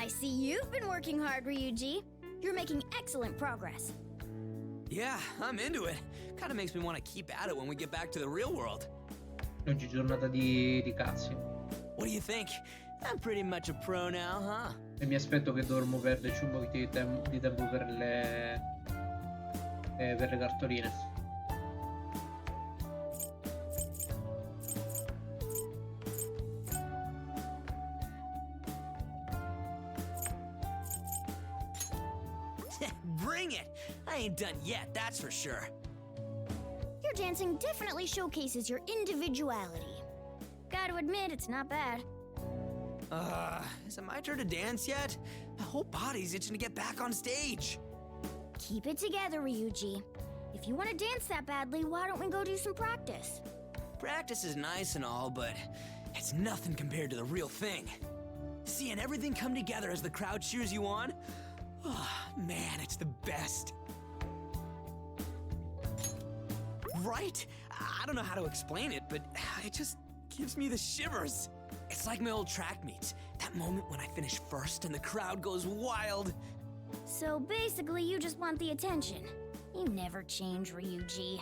I see you've been working hard, Ryuji. You're making excellent progress. Yeah, I'm into it. Kinda makes me want to keep at it when we get back to the real world. Oggi è giornata di cazzi. What do you think? I'm pretty much a pro now, huh? E mi aspetto che dovremmo perderci un po' di tempo per le cartoline. Bring it! I ain't done yet, that's for sure. Your dancing definitely showcases your individuality. Gotta admit, it's not bad. Is it my turn to dance yet? My whole body's itching to get back on stage. Keep it together, Ryuji. If you want to dance that badly, why don't we go do some practice? Practice is nice and all, but it's nothing compared to the real thing. Seeing everything come together as the crowd cheers you on? Oh, man, it's the best. Right? I don't know how to explain it, but it just gives me the shivers. It's like my old track meets. That moment when I finish first and the crowd goes wild. So basically, you just want the attention. You never change, Ryuji.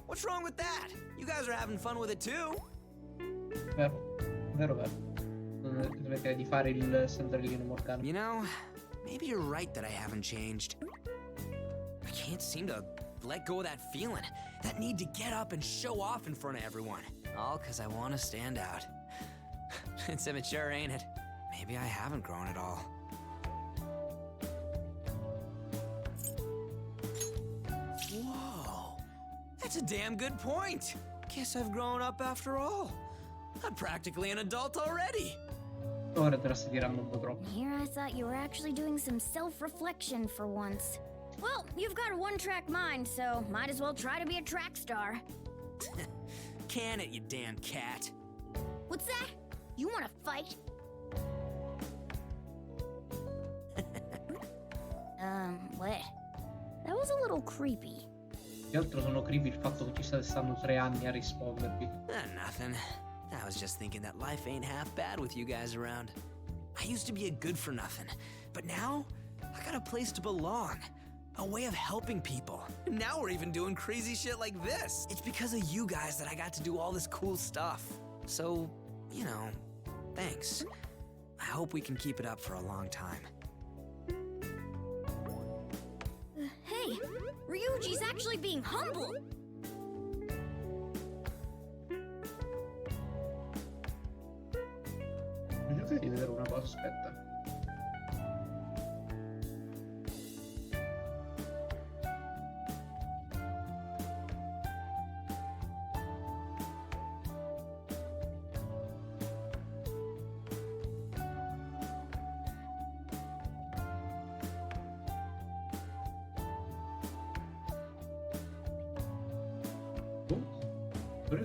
What's wrong with that? You guys are having fun with it too. Vero. Smettere di fare il sandrellino morgano. You know, maybe you're right that I haven't changed. I can't seem to let go of that feeling, that need to get up and show off in front of everyone. All because I want to stand out. It's immature, ain't it? Maybe I haven't grown at all. Whoa, that's a damn good point. Guess I've grown up after all. I'm practically an adult already. Ora te la stai tirando un po' troppo. Here I thought you were actually doing some self-reflection for once. Well, you've got a one-track mind, so might as well try to be a track star. Can it, you damn cat? What's that? You want to fight? What? That was a little creepy. Più che altro sono creepy il fatto che ci state stando 3 anni a rispondervi. Nothing. I was just thinking that life ain't half bad with you guys around. I used to be a good-for-nothing, but now I got a place to belong. A way of helping people. Now we're even doing crazy shit like this. It's because of you guys that I got to do all this cool stuff. So, you know, thanks. I hope we can keep it up for a long time. Hey, Ryuji's actually being humble. Non cerco di vedere una cosa, aspetta.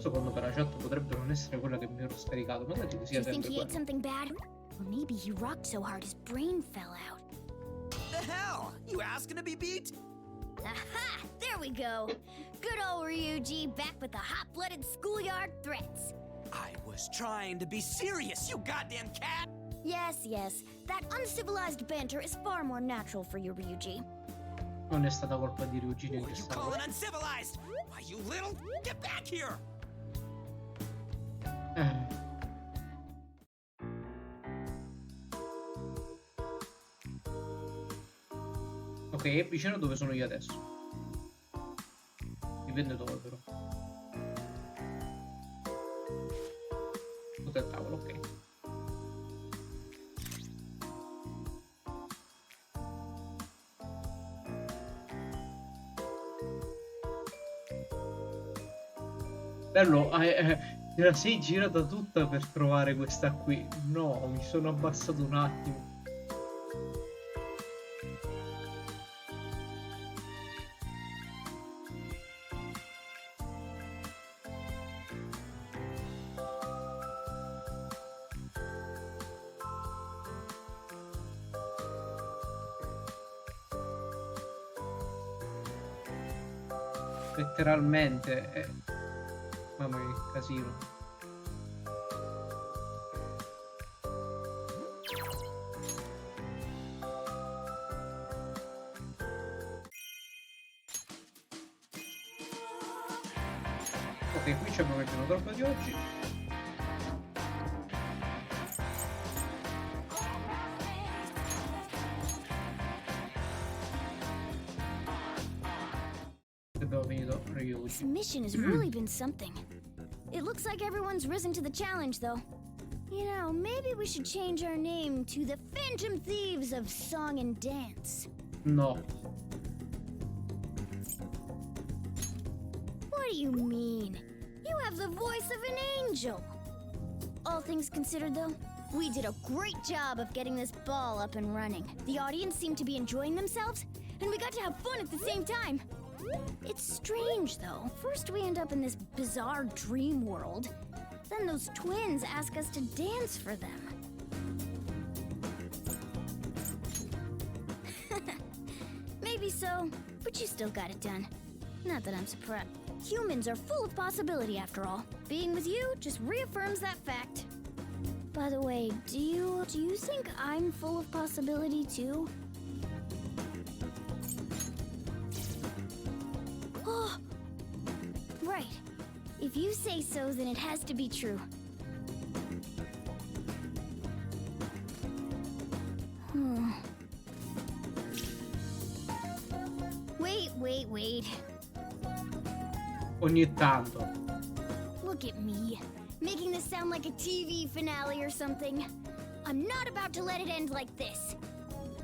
Secondo che la chat potrebbe non essere quella che mi ero scaricato, ma che Do sia you think sempre he ate quella. something bad? Or maybe he rocked so hard his brain fell out. The hell? You asking to be beat? Aha! There we go. Good old Ryuji back with the hot-blooded schoolyard threats. I was trying to be serious, you goddamn cat! Yes. That uncivilized banter is far more natural for you, Ryuji. Non è stata colpa di Ryuji What in are you questa calling cosa. uncivilized? Why, you little... Get back here! Ok, è vicino dove sono io adesso. Dipende dove però. sotto il tavolo, ok. Bello, te la sei girata tutta per trovare questa qui. No, mi sono abbassato un attimo. Letteralmente, mamma mia, che casino. Ok, qui ci abbiamo il gioco di oggi. This mission has really been something. It looks like everyone's risen to the challenge, though. You know, maybe we should change our name to the Phantom Thieves of Song and Dance. No. What do you mean? You have the voice of an angel. All things considered, though, we did a great job of getting this ball up and running. The audience seemed to be enjoying themselves, and we got to have fun at the same time. It's strange, though. First we end up in this bizarre dream world. Then those twins ask us to dance for them. Maybe so, but you still got it done. Not that I'm surprised. Humans are full of possibility, after all. Being with you just reaffirms that fact. By the way, do you think I'm full of possibility, too? Right. If you say so, then it has to be true. Wait. Ogni tanto. Look at me, making this sound like a TV finale or something. I'm not about to let it end like this.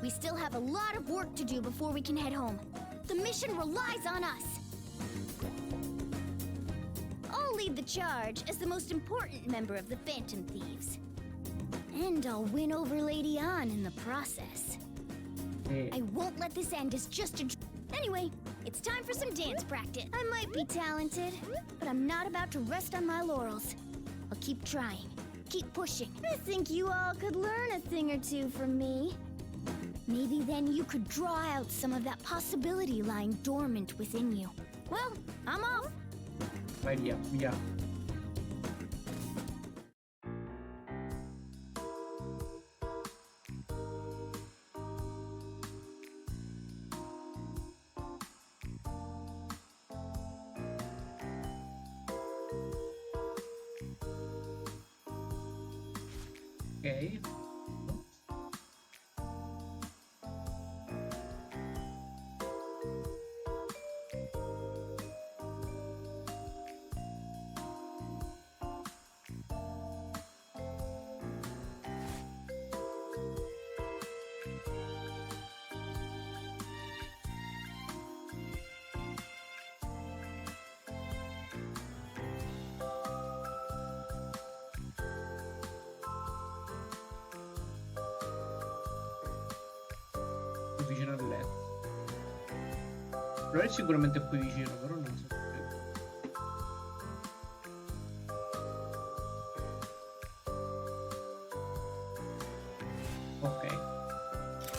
We still have a lot of work to do before we can head home. The mission relies on us. I'll lead the charge as the most important member of the Phantom Thieves. And I'll win over Lady Ann in the process. I won't let this end as just a... Anyway, it's time for some dance practice. I might be talented, but I'm not about to rest on my laurels. I'll keep trying, keep pushing. I think you all could learn a thing or two from me. Maybe then you could draw out some of that possibility lying dormant within you. Well, I'm off. Vai via. Ok. Vicino al letto. Allora è sicuramente qui vicino, però non so più. Ok.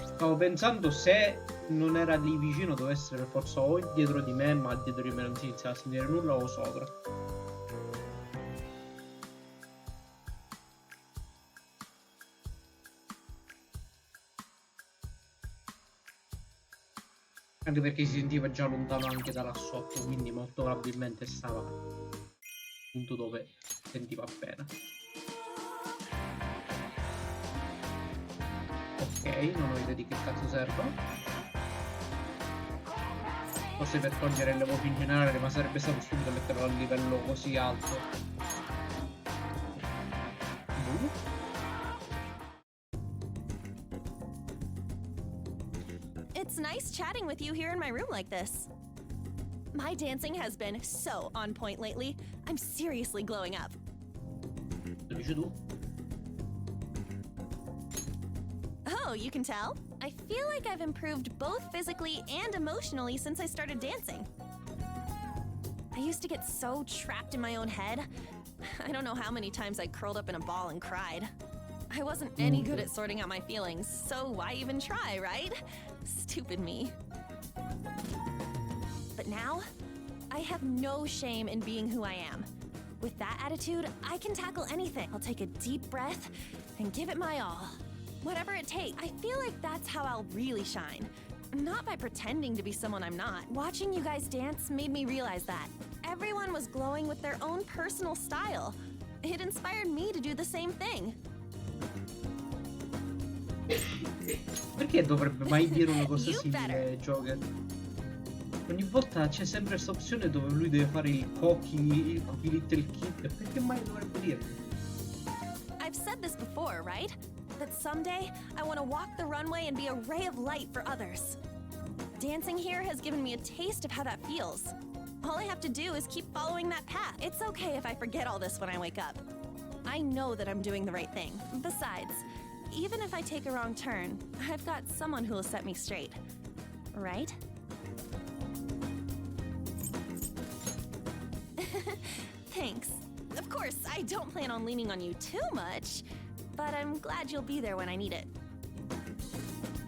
Stavo pensando se non era lì vicino doveva essere per forza o dietro di me, ma dietro di me non si iniziava a sentire nulla, o sopra. Anche perché si sentiva già lontano anche da là sotto, quindi molto probabilmente stava al punto dove sentiva appena. Ok, non ho idea di che cazzo serva. Forse per togliere le voci in generale, ma sarebbe stato stupido metterlo a livello così alto. It's nice chatting with you here in my room like this. My dancing has been so on point lately. I'm seriously glowing up. Lo dici tu? Oh, you can tell? I feel like I've improved both physically and emotionally since I started dancing. I used to get so trapped in my own head. I don't know how many times I curled up in a ball and cried. I wasn't any good at sorting out my feelings, so why even try, right? Stupid me. But now, I have no shame in being who I am. With that attitude, I can tackle anything. I'll take a deep breath and give it my all. Whatever it takes. I feel like that's how I'll really shine. Not by pretending to be someone I'm not. Watching you guys dance made me realize that. Everyone was glowing with their own personal style. It inspired me to do the same thing. Perché dovrebbe mai dire una cosa simile, Joker? Ogni volta c'è sempre questa opzione dove lui deve fare il cookie little kid. Perché mai dovrebbe dirlo? I've said this before, right? That someday I want to walk the runway and be a ray of light for others. Dancing here has given me a taste of how that feels. All I have to do is keep following that path. It's okay if I forget all this when I wake up. I know that I'm doing the right thing. Besides, even if I take a wrong turn, I've got someone who will set me straight. Right? Thanks. Of course, I don't plan on leaning on you too much, but I'm glad you'll be there when I need it.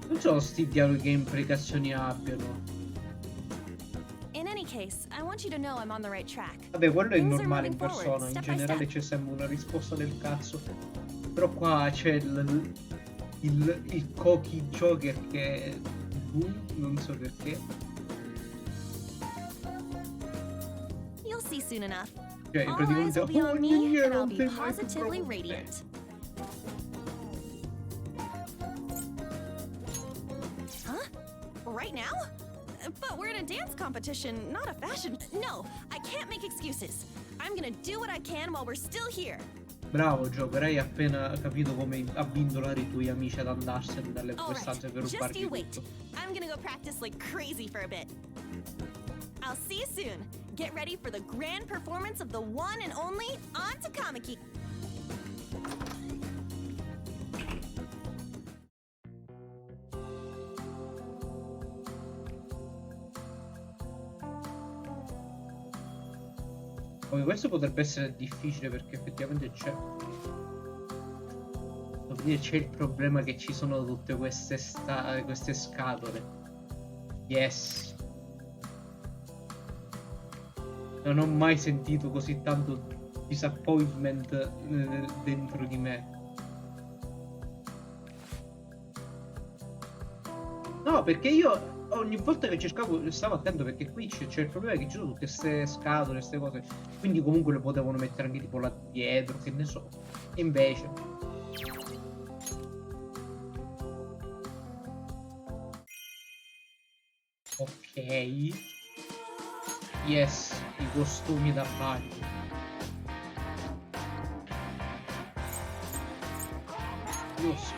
Non so sti dialoghi che implicazioni abbiano. In any case, I want you to know I'm on the right track. Vabbè, quello è Things are normale in moving forward, persona, in step by generale step. c'è sempre una risposta del cazzo. Però qua c'è il Koki Joker che non so perché. You'll see soon enough. Cioè, All eyes praticamente will be on me, and I'll be non sei mai positively proprio radiant. Huh? Right now? But we're in a dance competition, not a fashion. No, I can't make excuses. I'm gonna do what I can while we're still here. Bravo Joker, hai appena capito come ha vincolare i tuoi amici ad andarsene dalle tue All stanze right, per just rubarti you wait. tutto. I'm gonna go practice like crazy for a bit. I'll see you soon. Get ready for the grand performance of the one and only On to Kamiki. Poi questo potrebbe essere difficile perché effettivamente c'è. Devo dire, c'è il problema che ci sono tutte queste scatole. Yes. Non ho mai sentito così tanto disappointment dentro di me. No, perché io ogni volta che cercavo stavo attento perché qui c'è il problema che ci sono tutte queste scatole, queste cose. Quindi comunque le potevano mettere anche tipo là dietro, che ne so. E invece. Ok. Yes, i costumi da bagno. Giusto.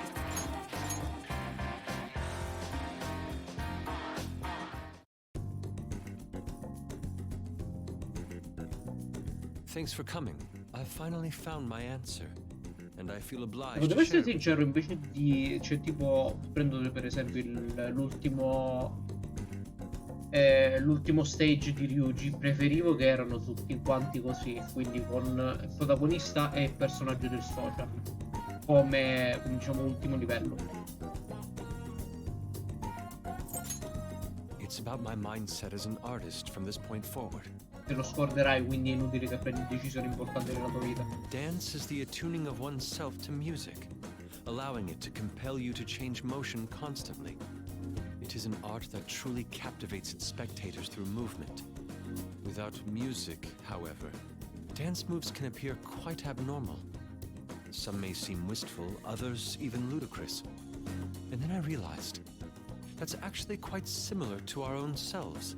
Thanks for coming. I've finally found my answer, and I feel obliged Devo to essere share. sincero, invece di... Cioè tipo, prendo per esempio l'ultimo stage di Ryuji, preferivo che erano tutti quanti così, quindi con il protagonista e il personaggio del social, come diciamo ultimo livello. It's about my mindset as an artist from this point forward. Te lo scorderai, quindi è inutile che prendi decisioni importanti nella tua vita. Dance is the attuning of oneself to music, allowing it to compel you to change motion constantly. It is an art that truly captivates its spectators through movement. Without music, however, dance moves can appear quite abnormal. Some may seem wistful, others even ludicrous. And then I realized that's actually quite similar to our own selves.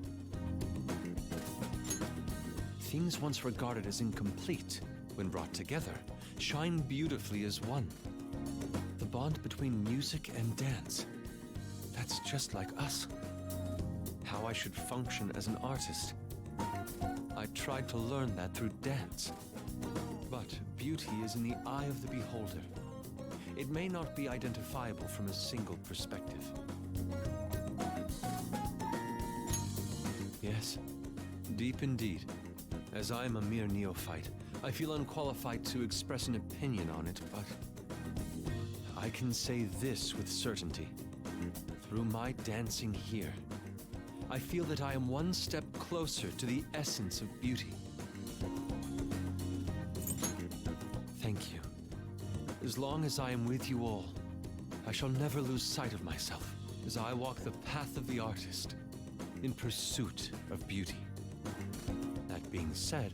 Things once regarded as incomplete when brought together, shine beautifully as one. The bond between music and dance. That's just like us. How I should function as an artist. I tried to learn that through dance. But beauty is in the eye of the beholder. It may not be identifiable from a single perspective. Yes, deep indeed. As I am a mere neophyte, I feel unqualified to express an opinion on it, but I can say this with certainty. Through my dancing here, I feel that I am one step closer to the essence of beauty. Thank you. As long as I am with you all, I shall never lose sight of myself as I walk the path of the artist in pursuit of beauty. That being said,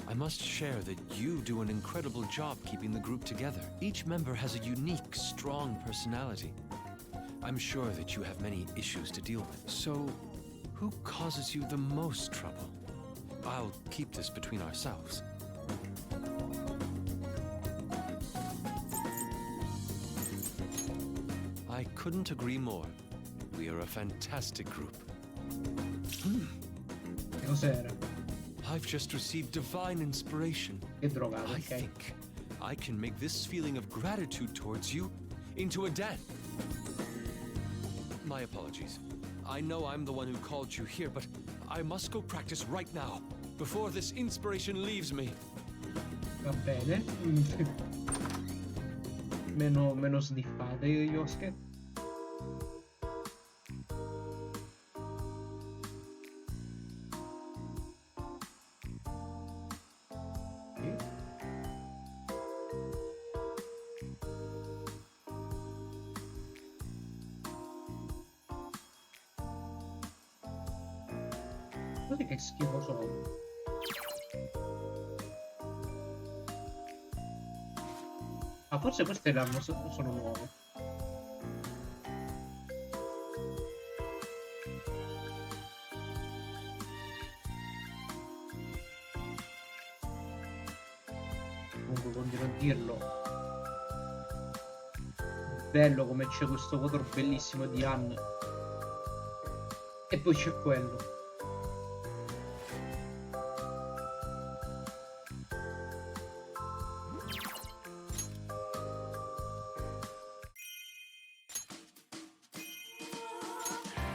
I must share that you do an incredible job keeping the group together. Each member has a unique, strong personality. I'm sure that you have many issues to deal with. So, who causes you the most trouble? I'll keep this between ourselves. I couldn't agree more. We are a fantastic group. Che cos'era? I've just received divine inspiration. Che drogato, I ok. think I can make this feeling of gratitude towards you into a dance. My apologies. I know I'm the one who called you here, but I must go practice right now, before this inspiration leaves me. Va bene. Meno sniffate, Yosuke. Guarda che schifo sono. Ah, forse queste sono nuove. Comunque continuo a dirlo. Bello come c'è questo quadro bellissimo di Anne. E poi c'è quello.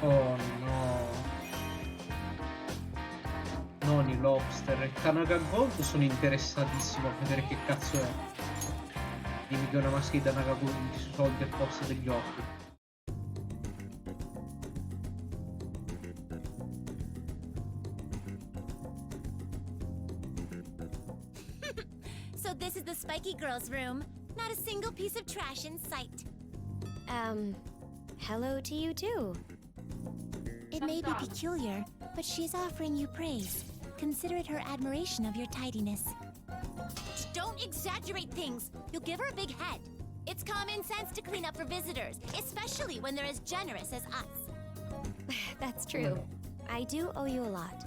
Oh no. Non i lobster e Tanaka Gold sono interessatissimo a vedere che cazzo è. Dimmi che è una maschera di Tanaka Gold di soldi al posto degli occhi. So this is the Spiky Girl's room. Not a single piece of trash in sight. Hello to you too. It may be peculiar, but she's offering you praise. Consider it her admiration of your tidiness. Don't exaggerate things. You'll give her a big head. It's common sense to clean up for visitors, especially when they're as generous as us. That's true. I do owe you a lot.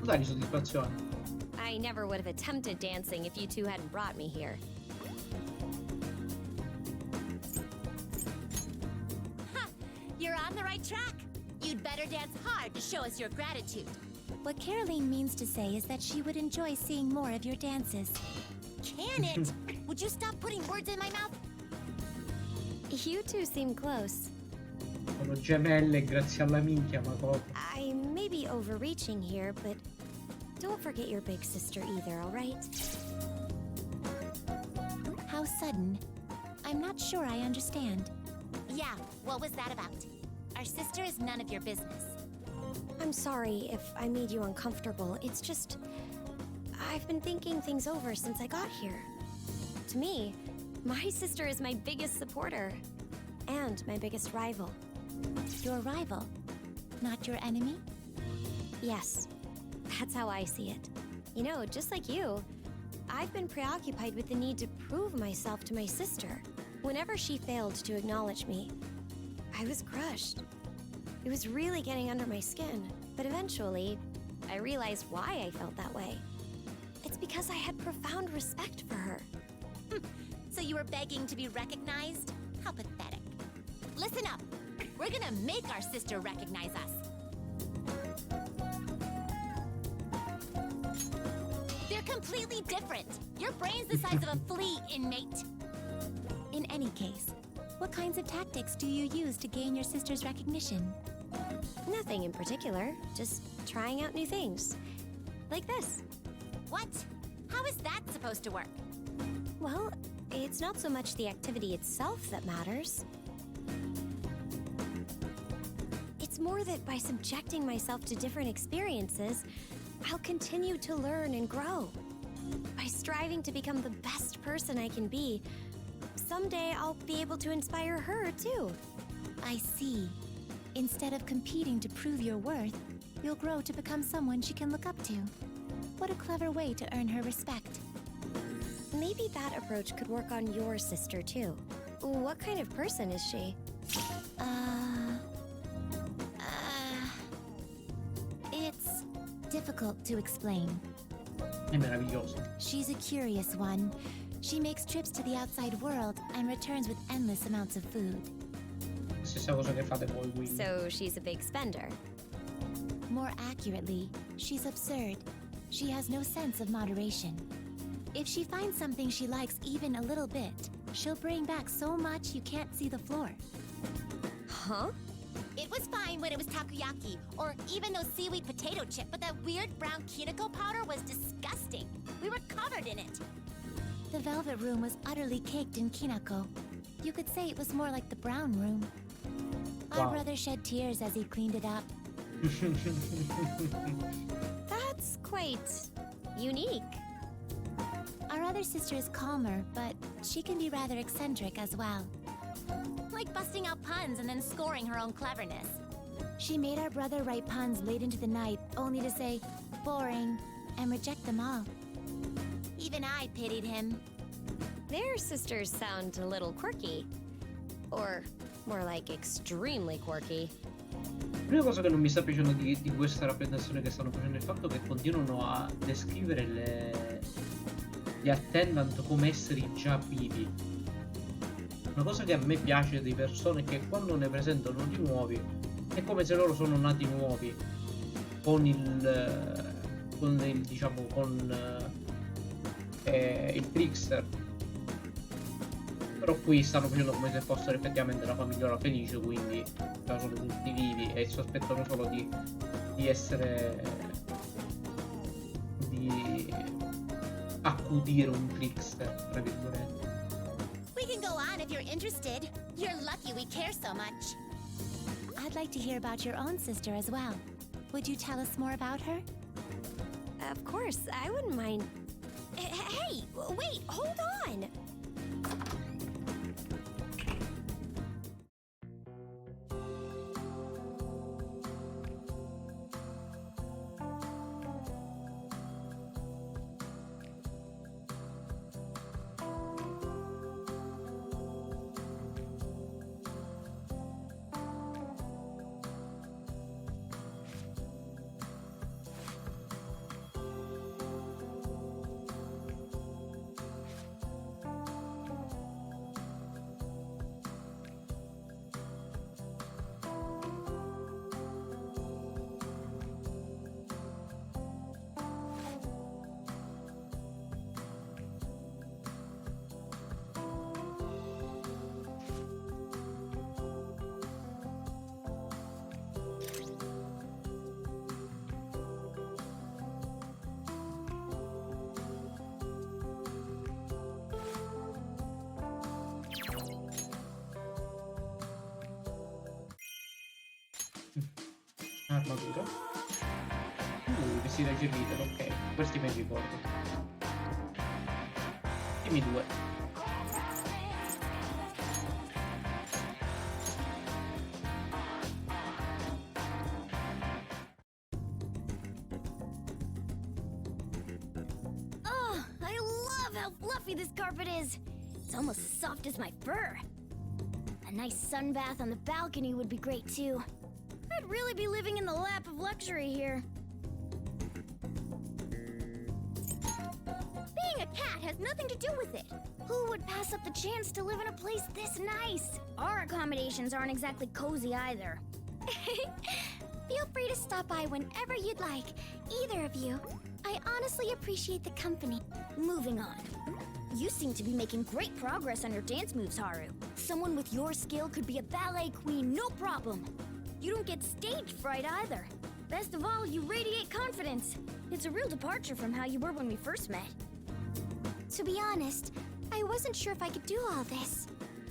Dai soddisfazione. I never would have attempted dancing if you two hadn't brought me here. You're on the right track. You'd better dance hard to show us your gratitude. What Caroline means to say is that she would enjoy seeing more of your dances. Can it? Would you stop putting words in my mouth? You two seem close. Sono gemelle grazie alla minchia, ma proprio. I may be overreaching here, but don't forget your big sister either, all right? How sudden? I'm not sure I understand. Yeah, what was that about? Our sister is none of your business. I'm sorry if I made you uncomfortable. It's just, I've been thinking things over since I got here. To me, my sister is my biggest supporter and my biggest rival. Your rival, not your enemy? Yes, that's how I see it. You know, just like you, I've been preoccupied with the need to prove myself to my sister. Whenever she failed to acknowledge me, I was crushed. It was really getting under my skin. But eventually, I realized why I felt that way. It's because I had profound respect for her. So you were begging to be recognized? How pathetic. Listen up. We're gonna make our sister recognize us. They're completely different. Your brain's the size of a flea, inmate. In any case, what kinds of tactics do you use to gain your sister's recognition? Nothing in particular, just trying out new things. Like this. What? How is that supposed to work? Well, it's not so much the activity itself that matters. It's more that by subjecting myself to different experiences, I'll continue to learn and grow. By striving to become the best person I can be, someday I'll be able to inspire her too. I see. Instead of competing to prove your worth, you'll grow to become someone she can look up to. What a clever way to earn her respect. Maybe that approach could work on your sister too. What kind of person is she? It's difficult to explain. È meraviglioso. She's a curious one. She makes trips to the outside world and returns with endless amounts of food. Stessa cosa che fate voi, quindi. So she's a big spender. More accurately, she's absurd. She has no sense of moderation. If she finds something she likes even a little bit, she'll bring back so much you can't see the floor. Huh? It was fine when it was takoyaki, or even those seaweed potato chip, but that weird brown kiniko powder was disgusting. We were covered in it. The velvet room was utterly caked in kinako. You could say it was more like the brown room. Our Wow. brother shed tears as he cleaned it up. That's quite unique. Our other sister is calmer, but she can be rather eccentric as well. Like busting out puns and then scoring her own cleverness. She made our brother write puns late into the night, only to say, boring, and reject them all. Even I pitied him. Their sisters sound a little quirky. Or more like extremely quirky. L'unica cosa che non mi sta piacendo di questa rappresentazione che stanno facendo è il fatto che continuano a descrivere gli attendant come esseri già vivi. Una cosa che a me piace di persone è che quando ne presentano di nuovi è come se loro sono nati nuovi con il diciamo il trickster. Però qui stanno facendo come se fossero effettivamente la famigliola felice, quindi già sono tutti vivi e sospettano solo di accudire un trickster, tra virgolette. We can go on if you're interested. You're lucky we care so much. I'd like to hear about your own sister as well. Would you tell us more about her? Of course, I wouldn't mind. Hey, wait, hold on! Armatura. Vestita cheerleader, ok. Questi me li ricordo. Dimmi due. Oh, I love how fluffy this carpet is. It's almost as soft as my fur. A nice sun bath on the balcony would be great too. I'd really be living in the lap of luxury here. Being a cat has nothing to do with it. Who would pass up the chance to live in a place this nice? Our accommodations aren't exactly cozy either. Feel free to stop by whenever you'd like, either of you. I honestly appreciate the company. Moving on. You seem to be making great progress on your dance moves, Haru. Someone with your skill could be a ballet queen, no problem. You don't get stage fright either. Best of all, you radiate confidence. It's a real departure from how you were when we first met. To be honest, I wasn't sure if I could do all this,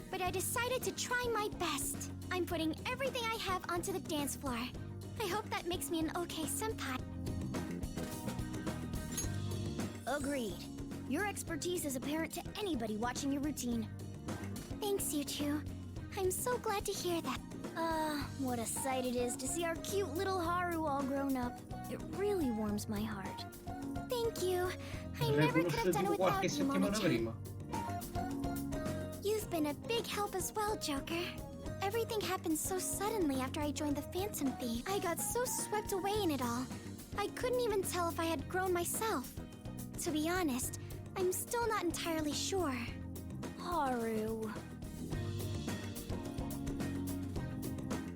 but I decided to try my best. I'm putting everything I have onto the dance floor. I hope that makes me an okay senpai. Agreed. Your expertise is apparent to anybody watching your routine. Thanks, you two. I'm so glad to hear that. What a sight it is to see our cute little Haru all grown up. It really warms my heart. Thank you. I Avrei never could have done conosciuto it qualche without you, settimana Mona-chan. prima. You've been a big help as well, Joker. Everything happened so suddenly after I joined the Phantom Thief. I got so swept away in it all. I couldn't even tell if I had grown myself. To be honest, I'm still not entirely sure. Haru.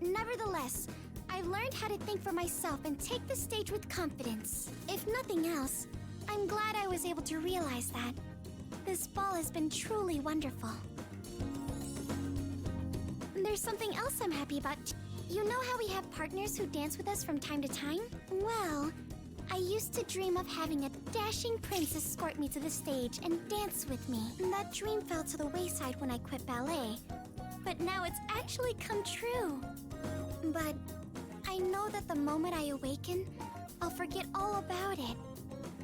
Nevertheless, I've learned how to think for myself and take the stage with confidence. If nothing else, I'm glad I was able to realize that. This ball has been truly wonderful. There's something else I'm happy about. You know how we have partners who dance with us from time to time? Well, I used to dream of having a dashing prince escort me to the stage and dance with me. That dream fell to the wayside when I quit ballet. But now it's actually come true. But I know that the moment I awaken, I'll forget all about it.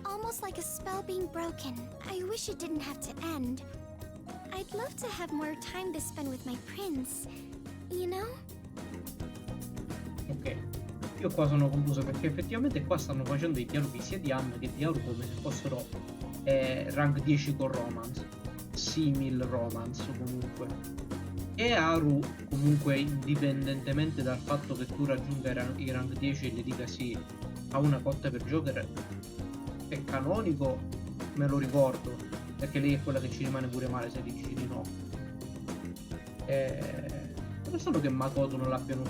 Almost like a spell being broken. I wish it didn't have to end. I'd love to have more time to spend with my prince, you know? Ok, io qua sono confuso perché effettivamente qua stanno facendo i dialoghi sia di Anna che di Haru come se fossero rank 10 con romance, simil romance comunque. E Haru comunque indipendentemente dal fatto che tu raggiunga i rank 10 e gli dica sì a una cotta per Joker, è canonico, me lo ricordo, perché lei è quella che ci rimane pure male se gli dici di no. Non solo che Makoto non l'abbiano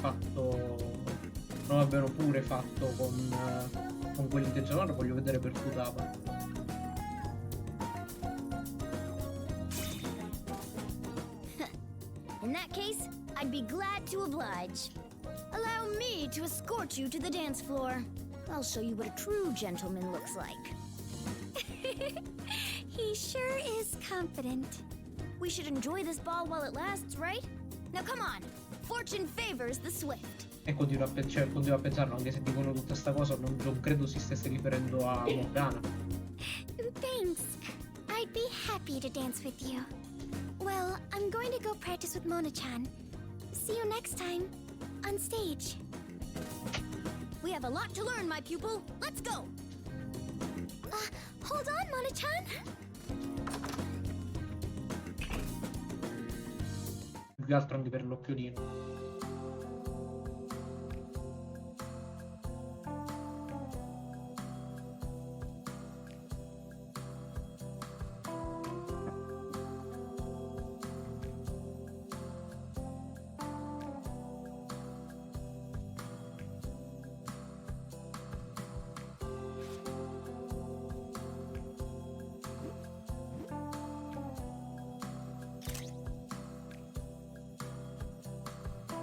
pure fatto con quell'intenzionale, voglio vedere per Futaba. In that case, I'd be glad to oblige. Allow me to escort you to the dance floor. I'll show you what a true gentleman looks like. He sure is confident. We should enjoy this ball while it lasts, right? Now come on, fortune favors the swift. E continuo a pensarlo, anche se dicono tutta sta cosa, non credo si stesse riferendo a Morgana. Thanks. I'd be happy to dance with you. Well, I'm going to go practice with Mona-chan. See you next time, on stage. We have a lot to learn, my pupil. Let's go! Hold on, Mona-chan. Più che altro anche per l'occhiolino.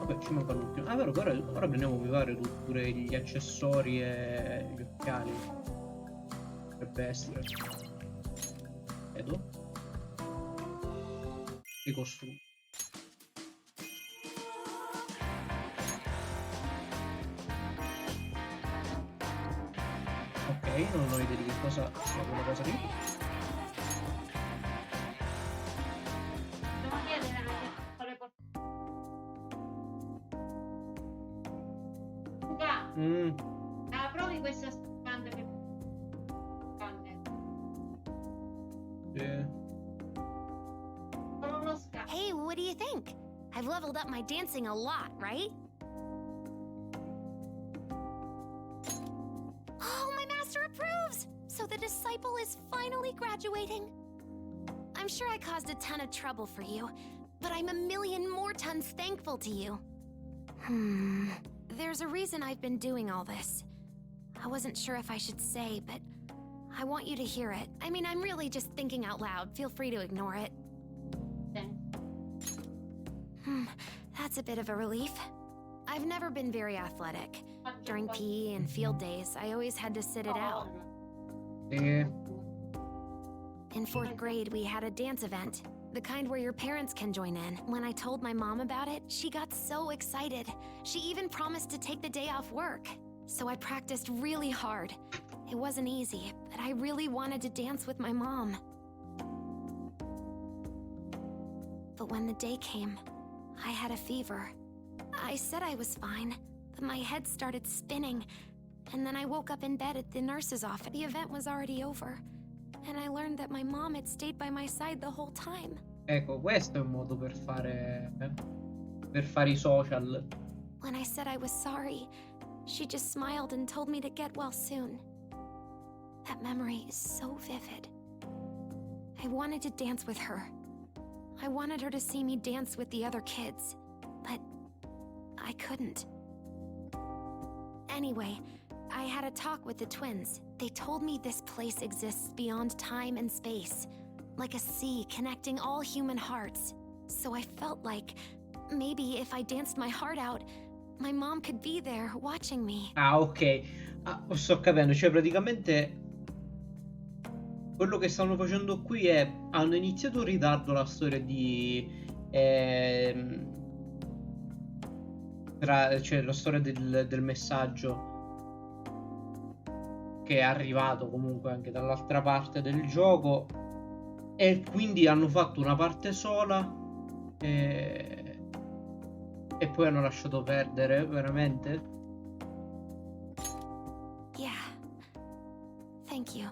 Vabbè, ci manca l'ultimo. Ah, vero, ora prendiamo pure gli accessori e gli occhiali. Dovrebbe essere. Vedo. I costumi. Ok, non ho idea di che cosa sia quella cosa lì. La provi questa spanda che spande. Sì. Con uno scatto. Hey, what do you think? I've leveled up my dancing a lot, right? So the disciple is finally graduating. I'm sure I caused a ton of trouble for you, but I'm a million more tons thankful to you. There's a reason I've been doing all this. I wasn't sure if I should say, but I want you to hear it. I mean, I'm really just thinking out loud. Feel free to ignore it. That's a bit of a relief. I've never been very athletic. During PE and field days, I always had to sit it out. Sì. In 4th grade, we had a dance event, the kind where your parents can join in. When I told my mom about it, she got so excited. She even promised to take the day off work. So I practiced really hard. It wasn't easy, but I really wanted to dance with my mom. But when the day came, I had a fever. I said I was fine, but my head started spinning. And then I woke up in bed at the nurse's office. The event was already over. And I learned that my mom had stayed by my side the whole time. Ecco, questo è un modo per fare i social. When I said I was sorry, she just smiled and told me to get well soon. That memory is so vivid. I wanted to dance with her. I wanted her to see me dance with the other kids, but I couldn't. Anyway, I had a talk with the twins. They told me this place exists beyond time and space, like a sea connecting all human hearts. So I felt like maybe if I danced my heart out, my mom could be there watching me. Ah, ok. Sto capendo, cioè praticamente quello che stanno facendo qui è hanno iniziato in ritardo la storia di cioè la storia del messaggio che è arrivato comunque anche dall'altra parte del gioco, e quindi hanno fatto una parte sola e poi hanno lasciato perdere veramente. Yeah. Thank you.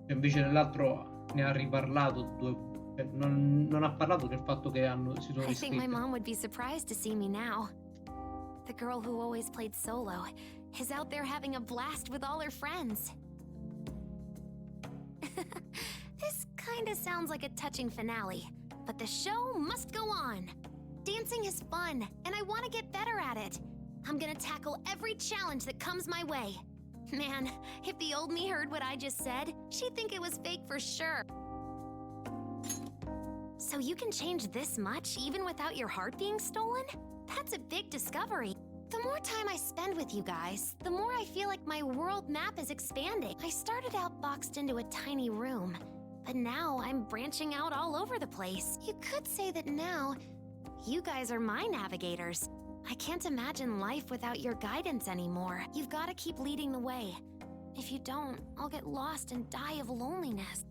Invece nell'altro ne ha riparlato non ha parlato del fatto che si sono I think my iscritti. mom would be surprised to see me now. The girl who always played solo is out there having a blast with all her friends. This kinda sounds like a touching finale, but the show must go on. Dancing is fun, and I want to get better at it. I'm gonna tackle every challenge that comes my way. Man, if the old me heard what I just said, she'd think it was fake for sure. So you can change this much even without your heart being stolen? That's a big discovery. The more time I spend with you guys, the more I feel like my world map is expanding. I started out boxed into a tiny room, but now I'm branching out all over the place. You could say that now, you guys are my navigators. I can't imagine life without your guidance anymore. You've got to keep leading the way. If you don't, I'll get lost and die of loneliness.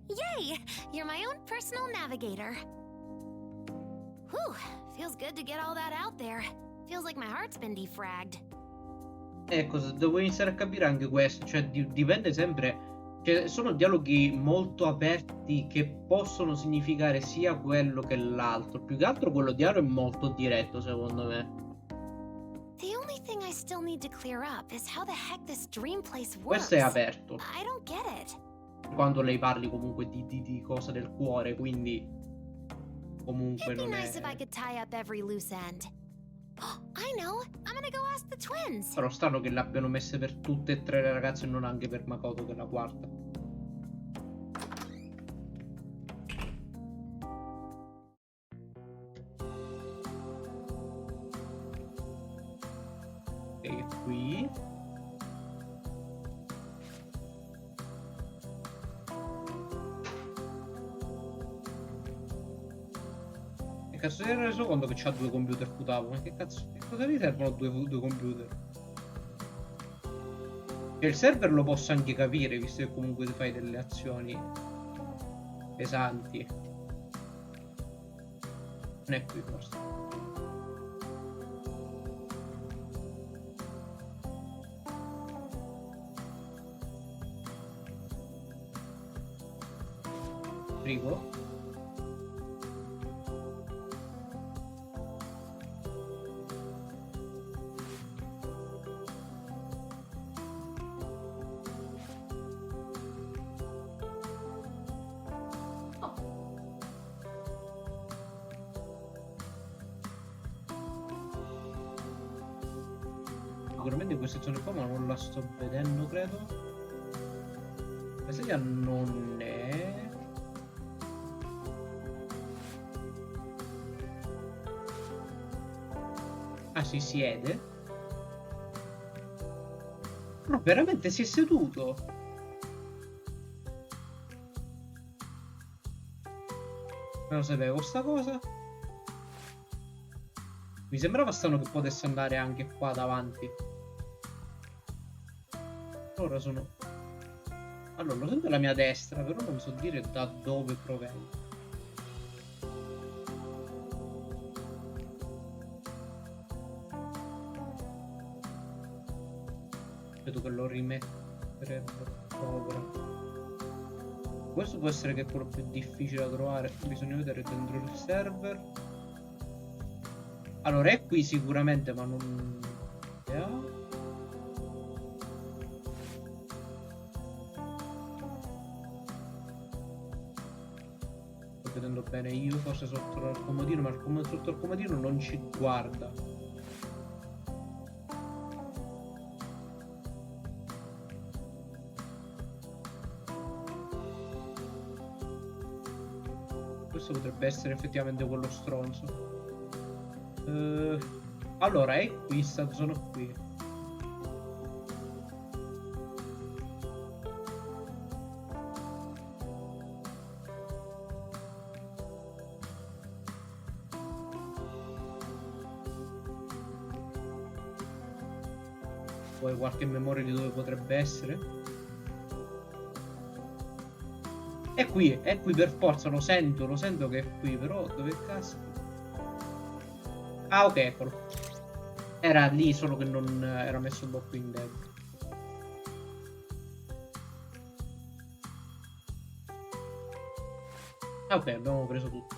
Yay! You're my own personal navigator. Whew, feels good to get all that out there. Feels like my heart's been defragged. Ecco, devo iniziare a capire anche questo, cioè dipende sempre, cioè sono dialoghi molto aperti che possono significare sia quello che l'altro. Più che altro quello di Aro è molto diretto, secondo me. The only thing I still need to clear up is how the heck this dream place works. Questo è aperto. I don't get it. Quando lei parli comunque di cose del cuore, quindi comunque It'd be non nice if I è... could tie up every loose end. I know. I'm gonna go ask the twins. Però strano che le abbiano messe per tutte e tre le ragazze e non anche per Makoto, che è la quarta. E qui cazzo si era reso conto che c'ha due computer Futabo? Ma che cazzo, che cosa gli servono due computer? E il server lo posso anche capire, visto che comunque fai delle azioni pesanti. Non è qui forse. Frigo? sicuramente in queste zone qua, ma non la sto vedendo, credo. La sedia non è... Ah, si siede? No, veramente si è seduto. Non lo sapevo sta cosa. Mi sembrava strano che potesse andare anche qua davanti. Ora sono... Allora, lo sento alla mia destra, però non so dire da dove provengo. Vedo che lo rimetterebbe sopra. Questo può essere che è quello più difficile da trovare. Bisogna vedere dentro il server. Allora è qui sicuramente, ma non... Sto vedendo bene io, forse sotto il comodino, ma sotto il comodino non ci guarda. Questo potrebbe essere effettivamente quello stronzo. Allora è qui sta zona qui. Poi qualche memoria di dove potrebbe essere. È qui per forza, lo sento che è qui, però dove cazzo? Ah, ok, eccolo. Era lì, solo che non era messo un po' più in dentro. Ah, ok, abbiamo preso tutto.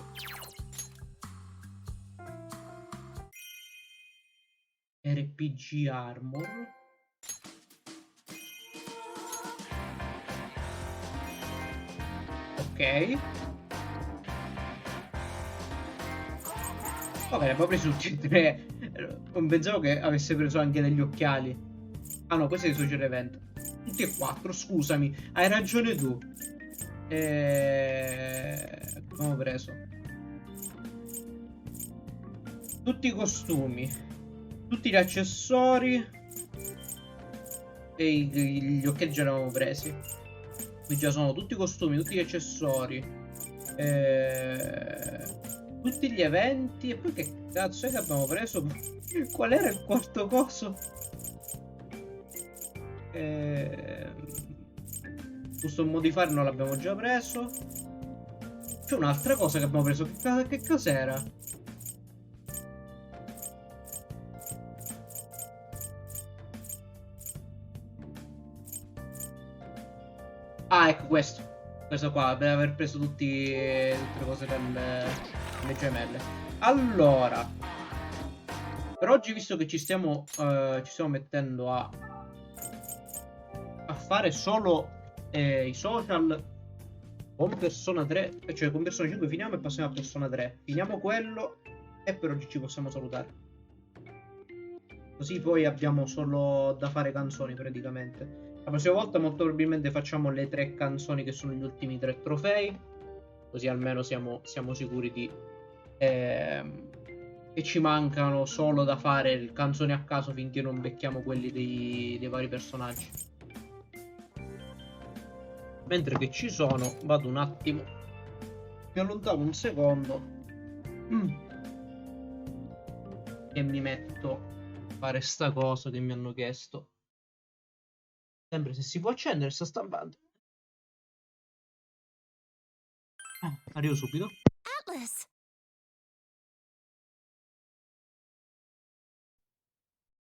RPG Armor. Ok. Ok, abbiamo preso tutti e tre. Non pensavo che avesse preso anche degli occhiali. Ah no, questo è il social event. Tutti e quattro, scusami. Hai ragione tu. Abbiamo preso tutti i costumi, tutti gli accessori e gli occhiali già li avevamo presi. Qui già sono tutti i costumi, tutti gli accessori, tutti gli eventi. E poi che cazzo è che abbiamo preso? Qual era il quarto coso? Questo modifare non l'abbiamo già preso. C'è un'altra cosa che abbiamo preso. Che cos'era? Ah, ecco questo. Questo qua, per aver preso tutte le cose delle gemelle. Allora, per oggi, visto che ci stiamo mettendo a fare solo i social con Persona 3, cioè con Persona 5 finiamo e passiamo a Persona 3. Finiamo quello e per oggi ci possiamo salutare. Così poi abbiamo solo da fare canzoni praticamente. La prossima volta molto probabilmente facciamo le 3 canzoni che sono gli ultimi 3 trofei. Così almeno siamo sicuri di che ci mancano solo da fare canzoni a caso finché non becchiamo quelli dei vari personaggi. Mentre che ci sono, vado un attimo, mi allontano un secondo e mi metto a fare sta cosa che mi hanno chiesto. Sempre se si può accendere, sta stampando. Arrivo subito. Atlas!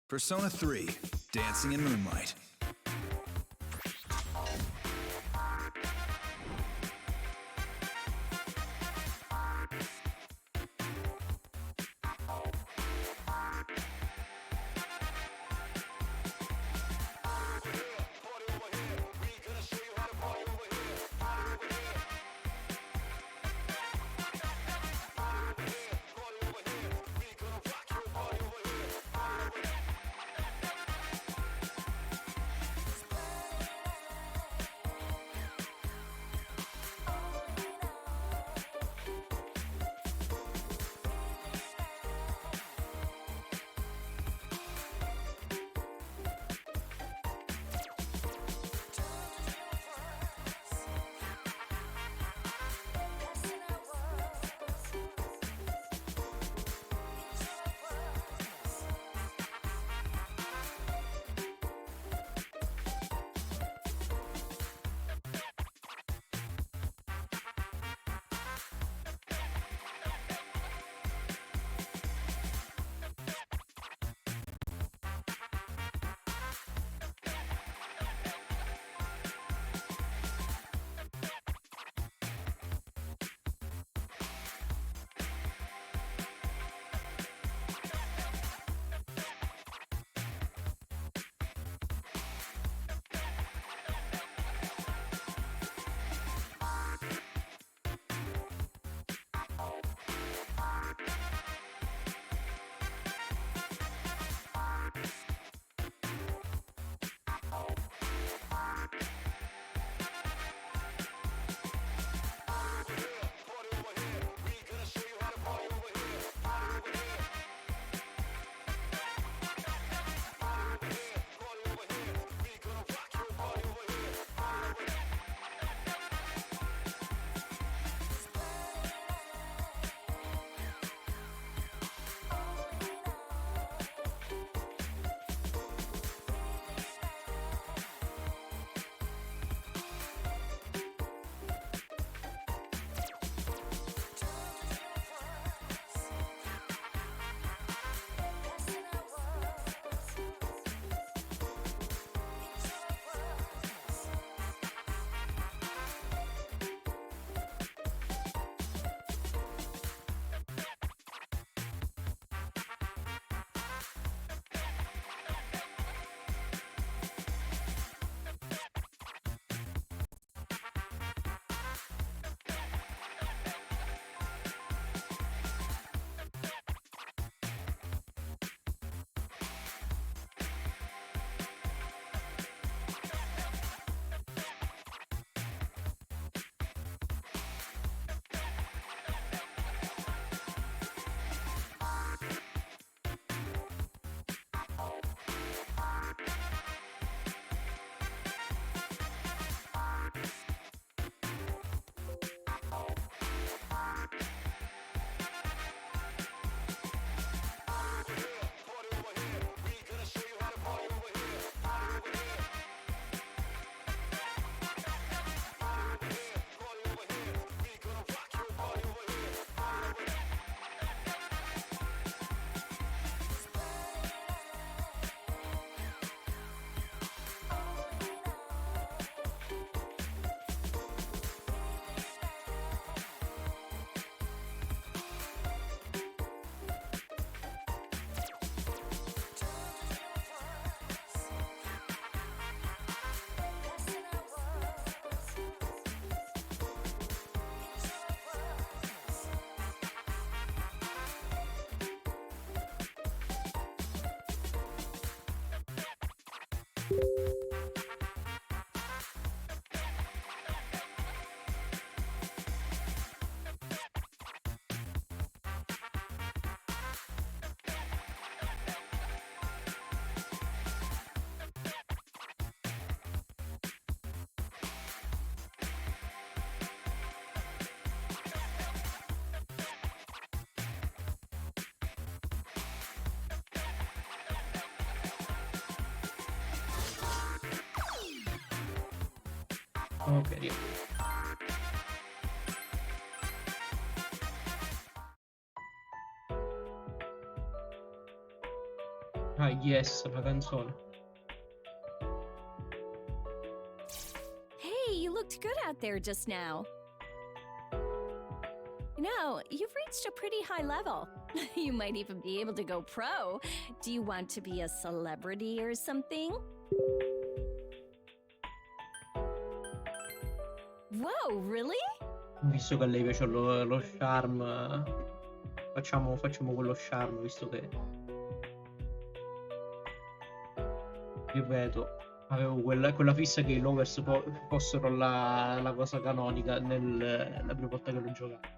Persona 3, Dancing in Moonlight. Ok. Ah, yes, la canzone. Hey, you looked good out there just now. You know, you've reached a pretty high level. You might even be able to go pro. Do you want to be a celebrity or something? Whoa, really? Visto che a lei piace lo charm, facciamo quello charm, visto che, ripeto, avevo quella fissa che i lovers fossero la cosa canonica la prima volta che l'ho giocato.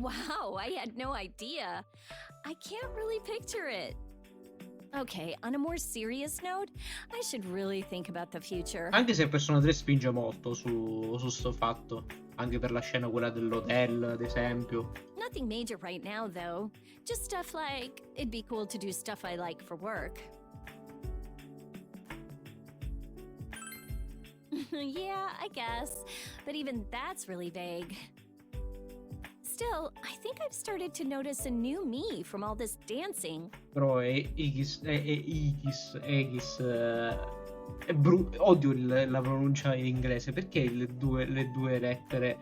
Wow, I had no idea. I can't really picture it. Okay, on a more serious note, I should really think about the future. Anche se Persona 3 spinge molto su sto fatto, anche per la scena quella dell'hotel, ad esempio. Nothing major right now, though. Just stuff like, it'd be cool to do stuff I like for work. Yeah, I guess. But even that's really vague. Still, I think I've started to notice a new me from all this dancing. Però Aegis, odio la pronuncia in inglese, perché le due lettere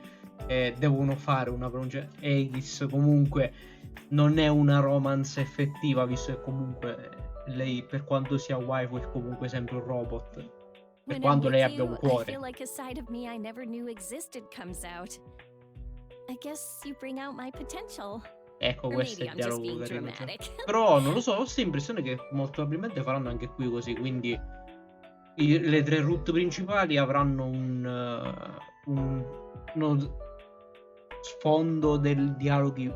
devono fare una pronuncia. Aegis comunque non è una romance effettiva, visto che comunque lei, per quanto sia waifu, è comunque sempre un robot, per quanto lei abbia un cuore. I feel like a side of me I never knew existed comes out. I guess you bring out my potential. Ecco, Or questo è maybe il I'm just dialogo being carino. dramatic. Però non lo so, ho questa impressione che molto probabilmente faranno anche qui così, quindi le tre route principali avranno uno sfondo del dialoghi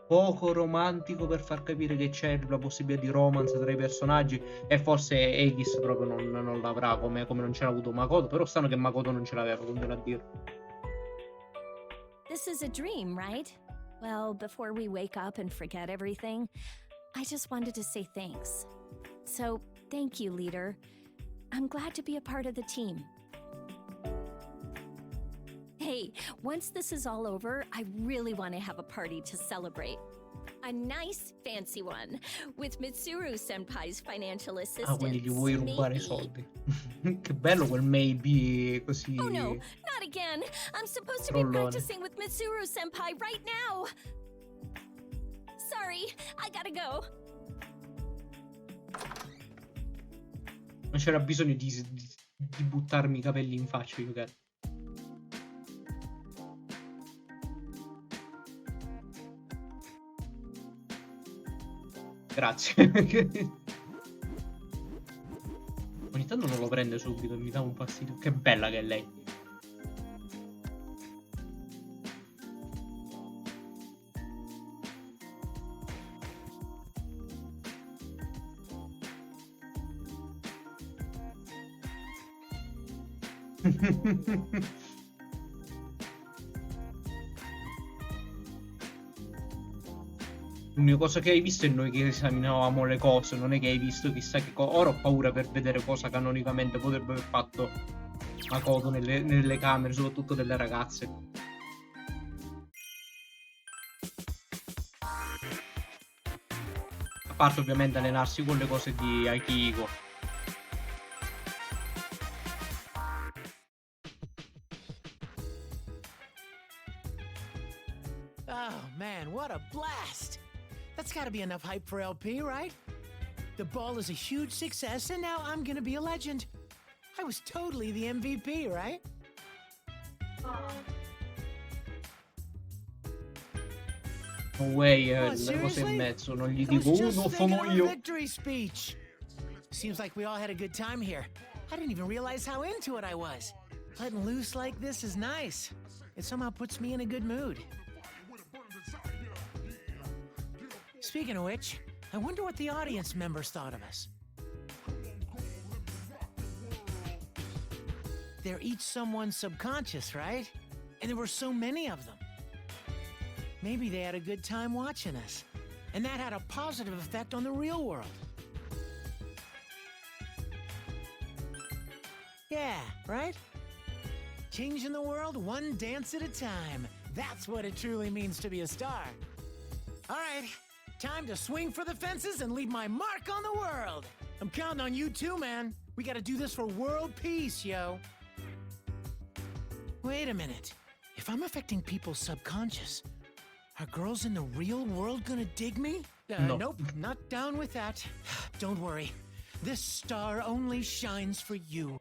poco romantico per far capire che c'è la possibilità di romance tra i personaggi, e forse Aegis proprio non l'avrà, come non ce l'ha avuto Makoto, però stanno che Makoto non ce l'aveva, continuo a dire. This is a dream, right? Well, before we wake up and forget everything, I just wanted to say thanks. So, thank you, leader. I'm glad to be a part of the team. Hey, once this is all over, I really want to have a party to celebrate. A nice, fancy one, with Mitsuru-senpai's financial assistance. Ah, quindi gli vuoi rubare i maybe. soldi. Che bello quel maybe così. Oh no, not again! I'm supposed to be Trollone. practicing with Mitsuru-senpai right now! Sorry, I gotta go. Non c'era bisogno di buttarmi i capelli in faccia, io che. Grazie. Ogni tanto non lo prende subito e mi dà un fastidio. Che bella che è lei. L'unica cosa che hai visto è noi che esaminavamo le cose, non è che hai visto chissà che cosa. Ora ho paura per vedere cosa canonicamente potrebbe aver fatto Makoto nelle camere, soprattutto delle ragazze. A parte ovviamente allenarsi con le cose di Akihiko. Oh man, what a blast! That's gotta be enough hype for LP, right? The ball is a huge success, and now I'm gonna be a legend. I was totally the MVP, right? No way, Oh, la cosa in seriously? mezzo, non gli I was dico, just no, thinking sono of a io. victory speech. Seems like we all had a good time here. I didn't even realize how into it I was. Letting loose like this is nice. It somehow puts me in a good mood. Speaking of which, I wonder what the audience members thought of us. They're each someone's subconscious, right? And there were so many of them. Maybe they had a good time watching us, and that had a positive effect on the real world. Yeah, right? Changing the world one dance at a time. That's what it truly means to be a star. All right, time to swing for the fences and leave my mark on the world. I'm counting on you too, man. We gotta do this for world peace, yo. Wait a minute. If I'm affecting people's subconscious, are girls in the real world gonna dig me? No. Nope, not down with that. Don't worry. This star only shines for you.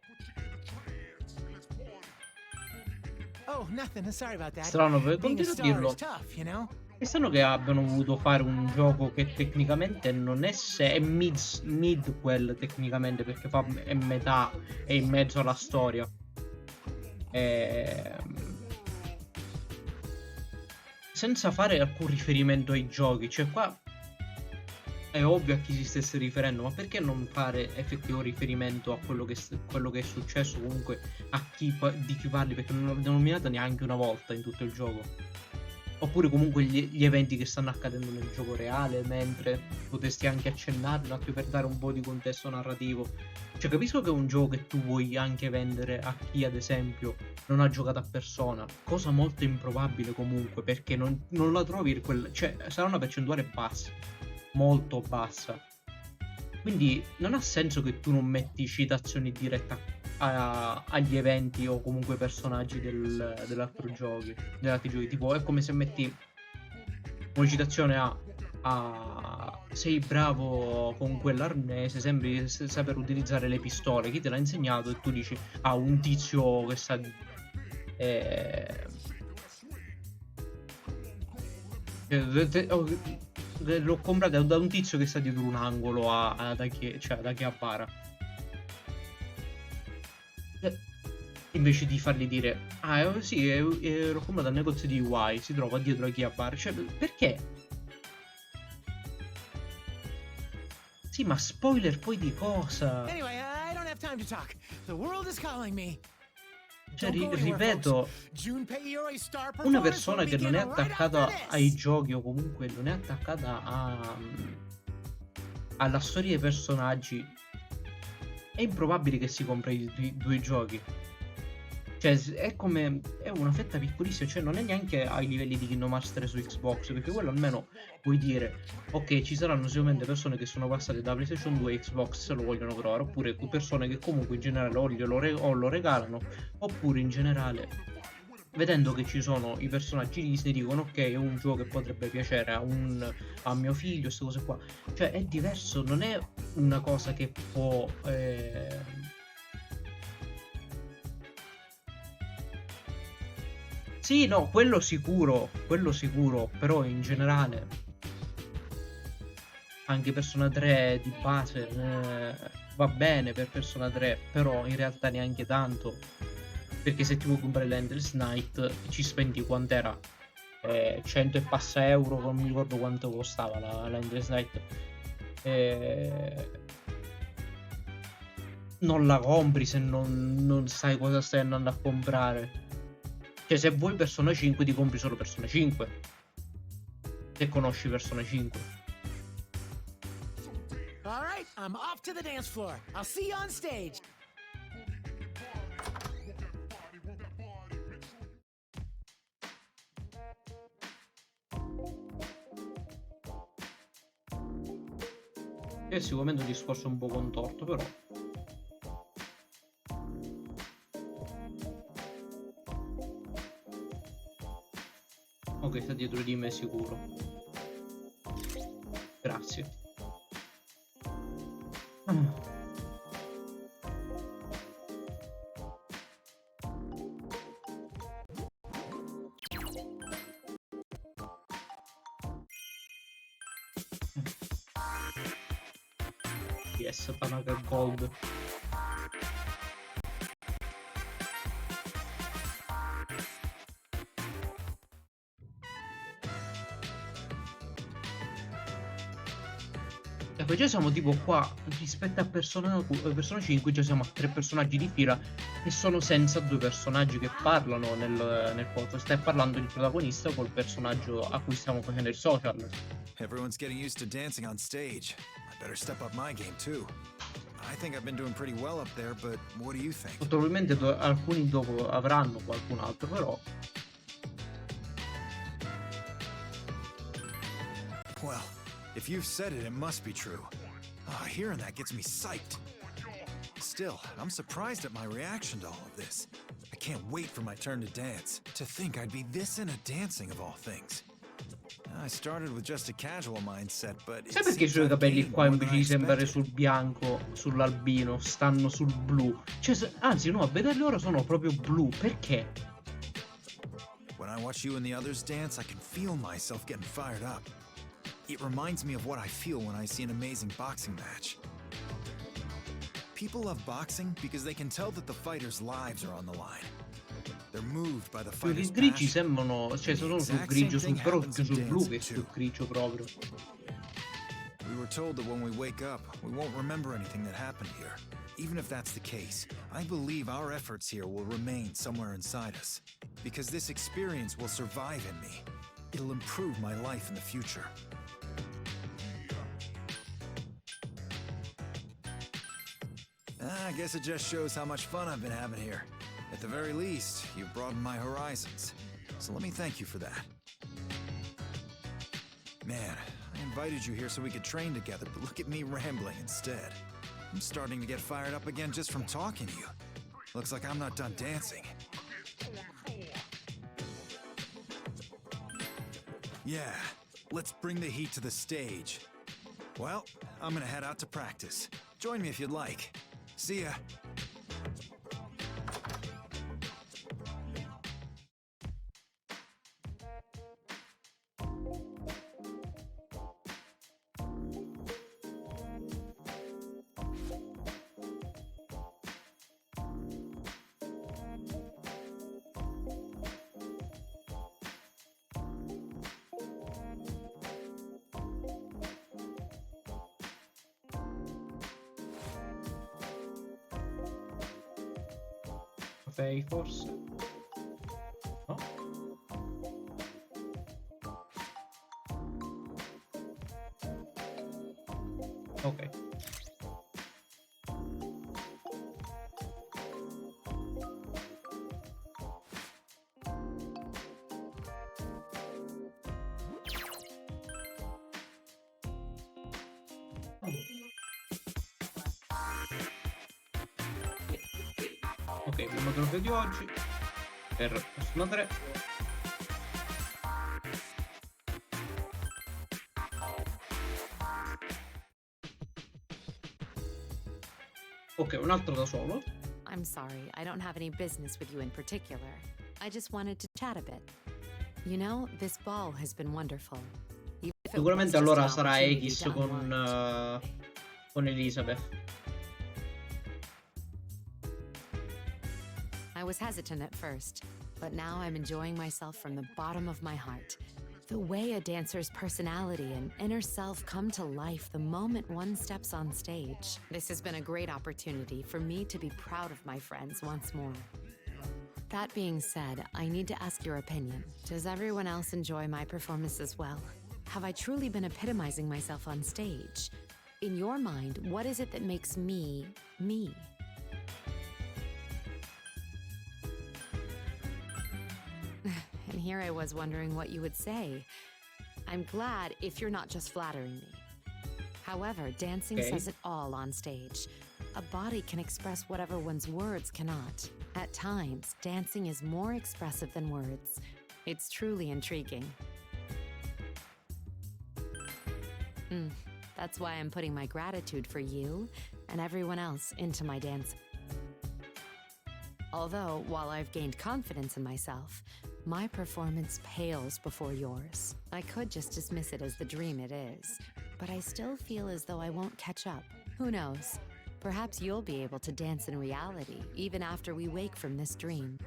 Oh, nothing. Sorry about that. Strano, Being a continua a star dirlo. is tough, you know? È strano che abbiano voluto fare un gioco che tecnicamente non è è mid-quel tecnicamente, perché è metà, è in mezzo alla storia. Senza fare alcun riferimento ai giochi. Cioè qua è ovvio a chi si stesse riferendo, ma perché non fare effettivo riferimento a quello che è successo, comunque a di chi parli, perché non l'ho nominata neanche una volta in tutto il gioco. Oppure comunque gli eventi che stanno accadendo nel gioco reale, mentre potresti anche accennarli un attimo per dare un po' di contesto narrativo. Cioè capisco che è un gioco che tu vuoi anche vendere a chi ad esempio non ha giocato a Persona, cosa molto improbabile comunque, perché non la trovi cioè sarà una percentuale bassa, molto bassa. Quindi non ha senso che tu non metti citazioni dirette agli eventi o comunque personaggi dell'altro giochi, dell'altri giochi. Tipo è come se metti una citazione a sei bravo con quell'arnese, sembri saper utilizzare le pistole, chi te l'ha insegnato? E tu dici un tizio che sa l'ho comprato da un tizio che sta dietro un angolo da chi appara. Invece di fargli dire sì, l'ho comprato al negozio di Y, si trova dietro a chi appara. Cioè perché? Sì, ma spoiler poi di cosa? Anyway, I don't have time to talk. The world is calling me. Cioè, ripeto, una persona che non è attaccata ai giochi o comunque non è attaccata alla storia dei personaggi, è improbabile che si compra i due giochi. Cioè è una fetta piccolissima, cioè non è neanche ai livelli di Kingdom Hearts 3 su Xbox, perché quello almeno puoi dire ok, ci saranno sicuramente persone che sono passate da PlayStation 2 a Xbox se lo vogliono provare, oppure persone che comunque in generale o lo regalano, oppure in generale vedendo che ci sono i personaggi Disney dicono ok, è un gioco che potrebbe piacere a mio figlio, queste cose qua. Cioè è diverso, non è una cosa che può sì, no, quello sicuro, però in generale anche Persona 3 di base va bene per Persona 3, però in realtà neanche tanto, perché se ti vuoi comprare l'Endless Night ci spendi quant'era? 100 e passa euro, non mi ricordo quanto costava la Endless Night. Non la compri se non sai cosa stai andando a comprare. Cioè se vuoi Persona 5 ti compri solo Persona 5, se conosci Persona 5. All right, I'm off to the dance floor. I'll see you on stage. È sicuramente un discorso un po' contorto, però ok, sta dietro di me sicuro. Grazie. Yes, Panaga Gold. Ecco, già siamo tipo qua, rispetto a Persona 5, già siamo a 3 personaggi di fila e sono senza 2 personaggi che parlano nel coso. Stai parlando il protagonista col personaggio a cui stiamo facendo il social. Everyone's getting used to dancing on stage. I better step up my game too. I think I've been doing pretty well up there, but what do you think? Probabilmente alcuni dopo avranno qualcun altro, però. Well, if you've said it, it must be true. Hearing that gets me psyched. Still, I'm surprised at my reaction to all of this. I can't wait for my turn to dance. To think I'd be this into dancing of all things. I started with just a casual mindset, but Sai perché i suoi capelli qua invece di sembrare sul bianco, sull'albino, stanno sul blu? Cioè, anzi no, a vederli ora sono proprio blu. Perché? When I watch you and the others dance, I can feel myself getting fired up. It reminds me of what I feel when I see an amazing boxing match. People love boxing because they can tell that the fighters' lives are on the line. They're moved by the I fighters' grigi passion. sembrano, cioè sono sul grigio, però più sul blu che sul grigio proprio. We were told that when we wake up, we won't remember anything that happened here. Even if that's the case, I believe our efforts here will remain somewhere inside us. Because this experience will survive in me. It'll improve my life in the future. I guess it just shows how much fun I've been having here. At the very least, you've broadened my horizons. So let me thank you for that. Man, I invited you here so we could train together, but look at me rambling instead. I'm starting to get fired up again just from talking to you. Looks like I'm not done dancing. Yeah, let's bring the heat to the stage. Well, I'm gonna head out to practice. Join me if you'd like. See ya. Trofei forse? No? Ok. Ok, primo trofeo di oggi per Persona 3. Ok, un altro da solo. I'm sorry, I don't have any business with you in particular. I just wanted to chat a bit. You know, this ball has been wonderful. Even if it was Sicuramente just allora an sarà opportunity Aegis to unwind. con Elizabeth. I was hesitant at first, but now I'm enjoying myself from the bottom of my heart. The way a dancer's personality and inner self come to life the moment one steps on stage. This has been a great opportunity for me to be proud of my friends once more. That being said, I need to ask your opinion. Does everyone else enjoy my performance as well? Have I truly been epitomizing myself on stage? In your mind, what is it that makes me, me? And here I was wondering what you would say. I'm glad if you're not just flattering me. However, dancing says it all on stage. A body can express whatever one's words cannot. At times, dancing is more expressive than words. It's truly intriguing. That's why I'm putting my gratitude for you and everyone else into my dancing. Although, while I've gained confidence in myself, my performance pales before yours. I could just dismiss it as the dream it is, but I still feel as though I won't catch up. Who knows? Perhaps you'll be able to dance in reality, even after we wake from this dream.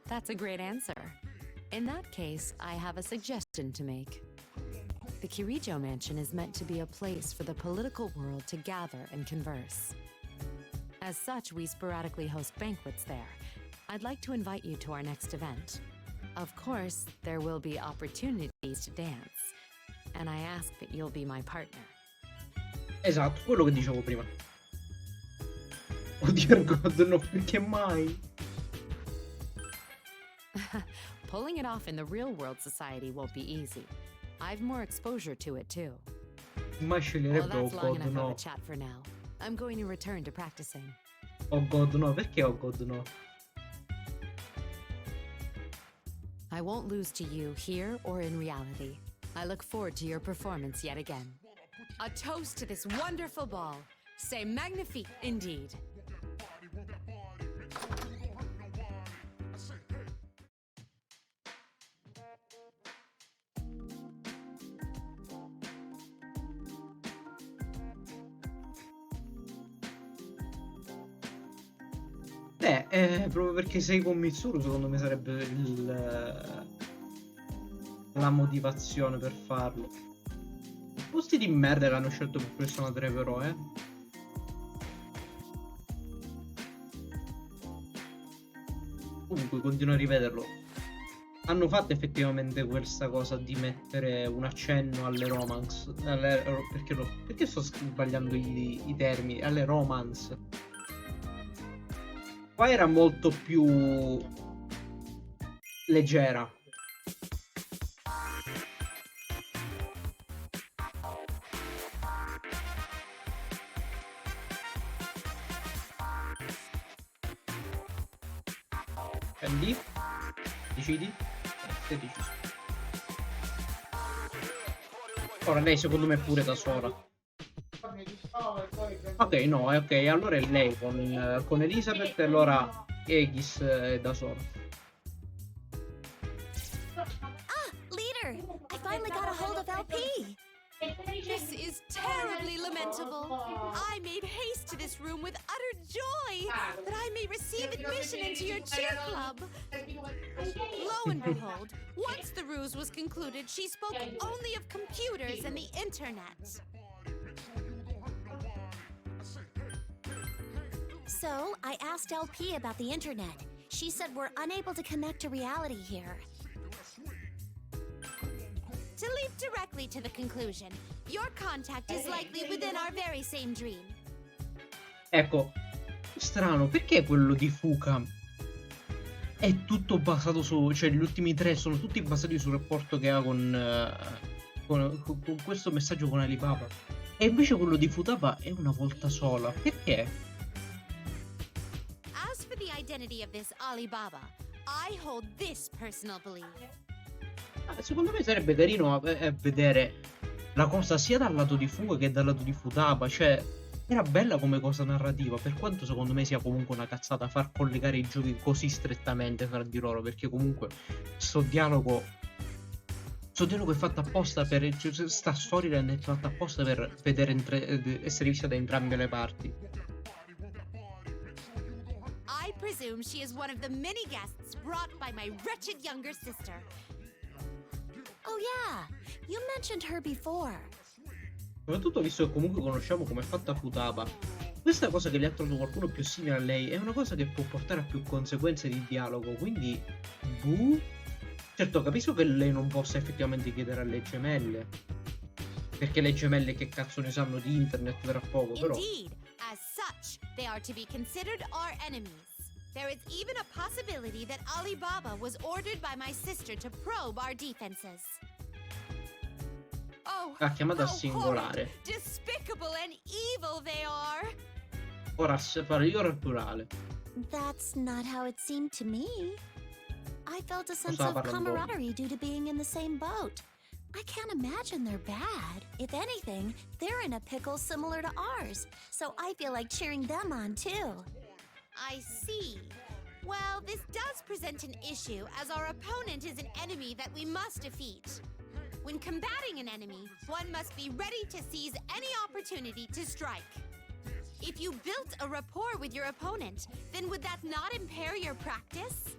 That's a great answer. In that case, I have a suggestion to make. The Kirijo Mansion is meant to be a place for the political world to gather and converse. As such, we sporadically host banquets there. I'd like to invite you to our next event. Of course, there will be opportunities to dance, and I ask that you'll be my partner. Esatto, quello che dicevo prima. Oddio, God, no, perché mai? Pulling it off in the real world society won't be easy. I've more exposure to it too. Mai Well, sceglierebbe Oh that's long God, enough of no. a chat for now. I'm going to return to practicing. Oh God, no, perché oh God, no? I won't lose to you here or in reality. I look forward to your performance yet again. A toast to this wonderful ball. C'est magnifique indeed. Proprio perché sei con Mitsuru, secondo me sarebbe la motivazione per farlo. Posti di merda che hanno scelto per Persona 3 però, Comunque continuo a rivederlo. Hanno fatto effettivamente questa cosa di mettere un accenno alle romance. Perché sto sbagliando i termini? Alle romance. Qua era molto più leggera. Prendi? Decidi? Sei deciso. Ora lei secondo me è pure da sola. Ok, no, ok, allora è lei con Elizabeth e allora Aegis è da sola. Ah, leader! I finally got a hold of LP! This is terribly lamentable. I made haste to this room with utter joy that I may receive admission into your cheer club. Lo and behold, once the ruse was concluded, she spoke only of computers and the internet. So, I asked LP about the internet. She said we're unable to connect to reality here. To leap directly to the conclusion, your contact is likely within our very same dream. Ecco, strano, perché quello di Fuka è tutto basato su... cioè gli ultimi tre sono tutti basati sul rapporto che ha con questo messaggio con Alibaba. E invece quello di Futaba è una volta sola. Perché? As for the identity of this Alibaba, I hold this personal belief. Secondo me sarebbe carino vedere la cosa sia dal lato di Fuka che dal lato di Futaba. Cioè, era bella come cosa narrativa, per quanto secondo me sia comunque una cazzata far collegare i giochi così strettamente tra di loro, perché comunque sto dialogo è fatto apposta per... cioè, sta storyline è fatta apposta per vedere essere vista da entrambe le parti. I presume she is one of the many guests brought by my wretched younger sister. Oh yeah, you mentioned her before. Soprattutto visto che comunque conosciamo come è fatta Futaba. Questa cosa che le ha trovato qualcuno più simile a lei è una cosa che può portare a più conseguenze di dialogo, quindi... Certo, capisco che lei non possa effettivamente chiedere alle gemelle, perché le gemelle che cazzo ne sanno di internet tra poco, però... Indeed, as such, they are to be considered our enemies. There is even a possibility that Alibaba was ordered by my sister to probe our defenses. Oh, Ha chiamato a how singolare. horrid, despicable and evil they are. Ora fare io al plurale. That's not how it seemed to me. I felt a sense stava of parlando. camaraderie due to being in the same boat. I can't imagine they're bad. If anything, they're in a pickle similar to ours, so I feel like cheering them on too. I see. Well, this does present an issue, as our opponent is an enemy that we must defeat. When combating an enemy, one must be ready to seize any opportunity to strike. If you built a rapport with your opponent, then would that not impair your practice?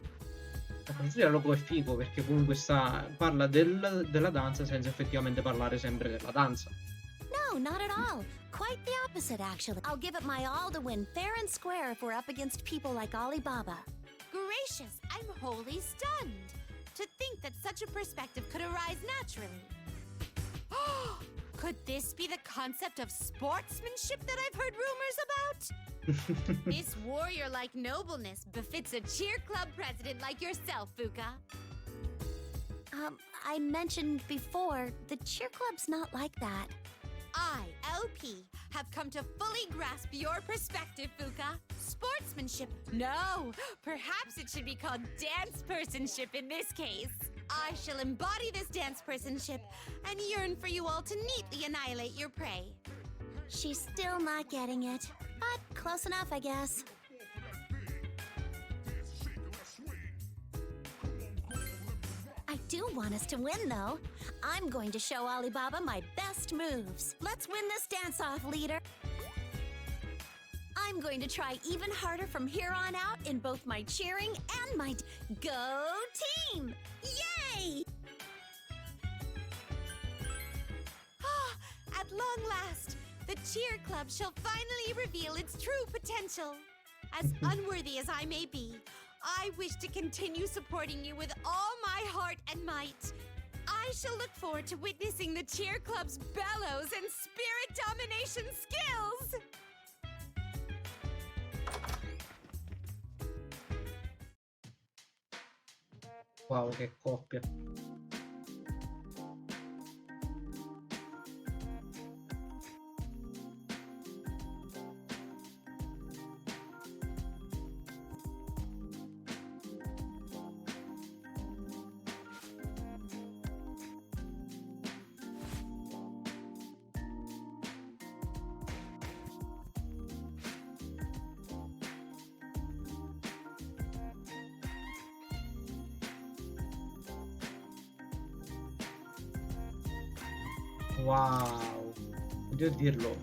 Il dialogo è figo perché comunque parla della danza senza effettivamente parlare sempre della danza. No, not at all. Quite the opposite, actually. I'll give it my all to win fair and square if we're up against people like Alibaba. Gracious, I'm wholly stunned. To think that such a perspective could arise naturally. Could this be the concept of sportsmanship that I've heard rumors about? This warrior-like nobleness befits a cheer club president like yourself, Fuka. I mentioned before, the cheer club's not like that. I, LP, have come to fully grasp your perspective, Fuka. Sportsmanship? No! Perhaps it should be called dance-personship in this case. I shall embody this dance-personship and yearn for you all to neatly annihilate your prey. She's still not getting it, but close enough, I guess. I do want us to win, though. I'm going to show Alibaba my best moves. Let's win this dance-off, leader. I'm going to try even harder from here on out in both my cheering and my... Go team! Yay! At long last, the cheer club shall finally reveal its true potential. As unworthy as I may be, I wish to continue supporting you with all my heart and might. I shall look forward to witnessing the cheer club's bellows and spirit domination skills. Wow, che coppia. Wow, devo dirlo.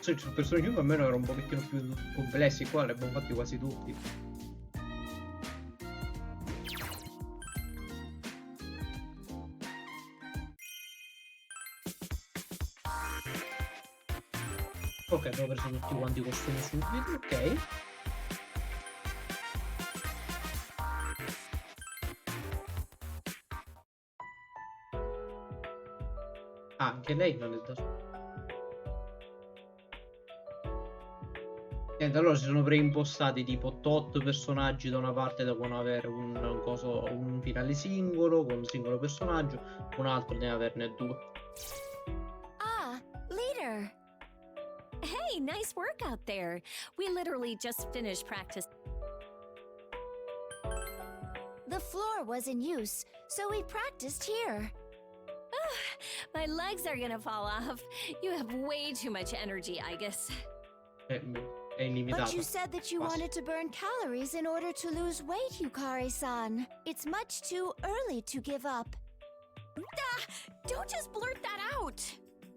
Cioè, i personaggi a me erano un pochettino più complessi, qua li abbiamo fatti quasi tutti. Ok, abbiamo preso tutti quanti i costumi subito, ok. Anche lei non è da sola. Niente, allora si sono preimpostati tipo 8 personaggi da una parte devono avere un finale singolo con un singolo personaggio, un altro deve averne 2. Ah, leader! Hey, nice work out there. We literally just finished practice. The floor was in use, so we practiced here. My legs are gonna fall off. You have way too much energy, I guess. È illimitata. But you said that you wanted to burn calories in order to lose weight, Yukari-san. It's much too early to give up. Don't just blurt that out!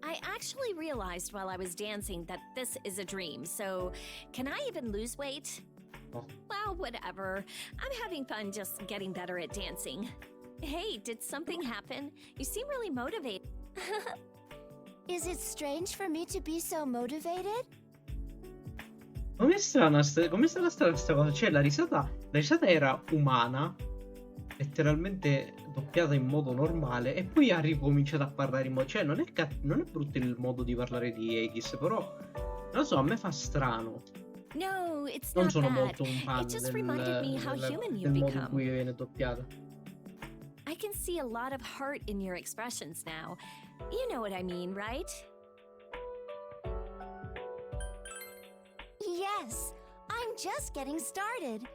I actually realized while I was dancing that this is a dream, so can I even lose weight? Oh. Well, whatever. I'm having fun just getting better at dancing. Hey, did something happen? You seem really motivated. Is it strange for me to be so motivated? Com'è strana sta cosa? Cioè la risata era umana, letteralmente doppiata in modo normale, e poi ha ricominciato a parlare in modo... Cioè non è brutto il modo di parlare di Aegis, però non lo so, a me fa strano. No, it's Non not sono that. molto un fan It just reminded me how human you've del modo in become. cui viene doppiata. I can see a lot of heart in your expressions now. You know what I mean, right? Yes, I'm just getting started.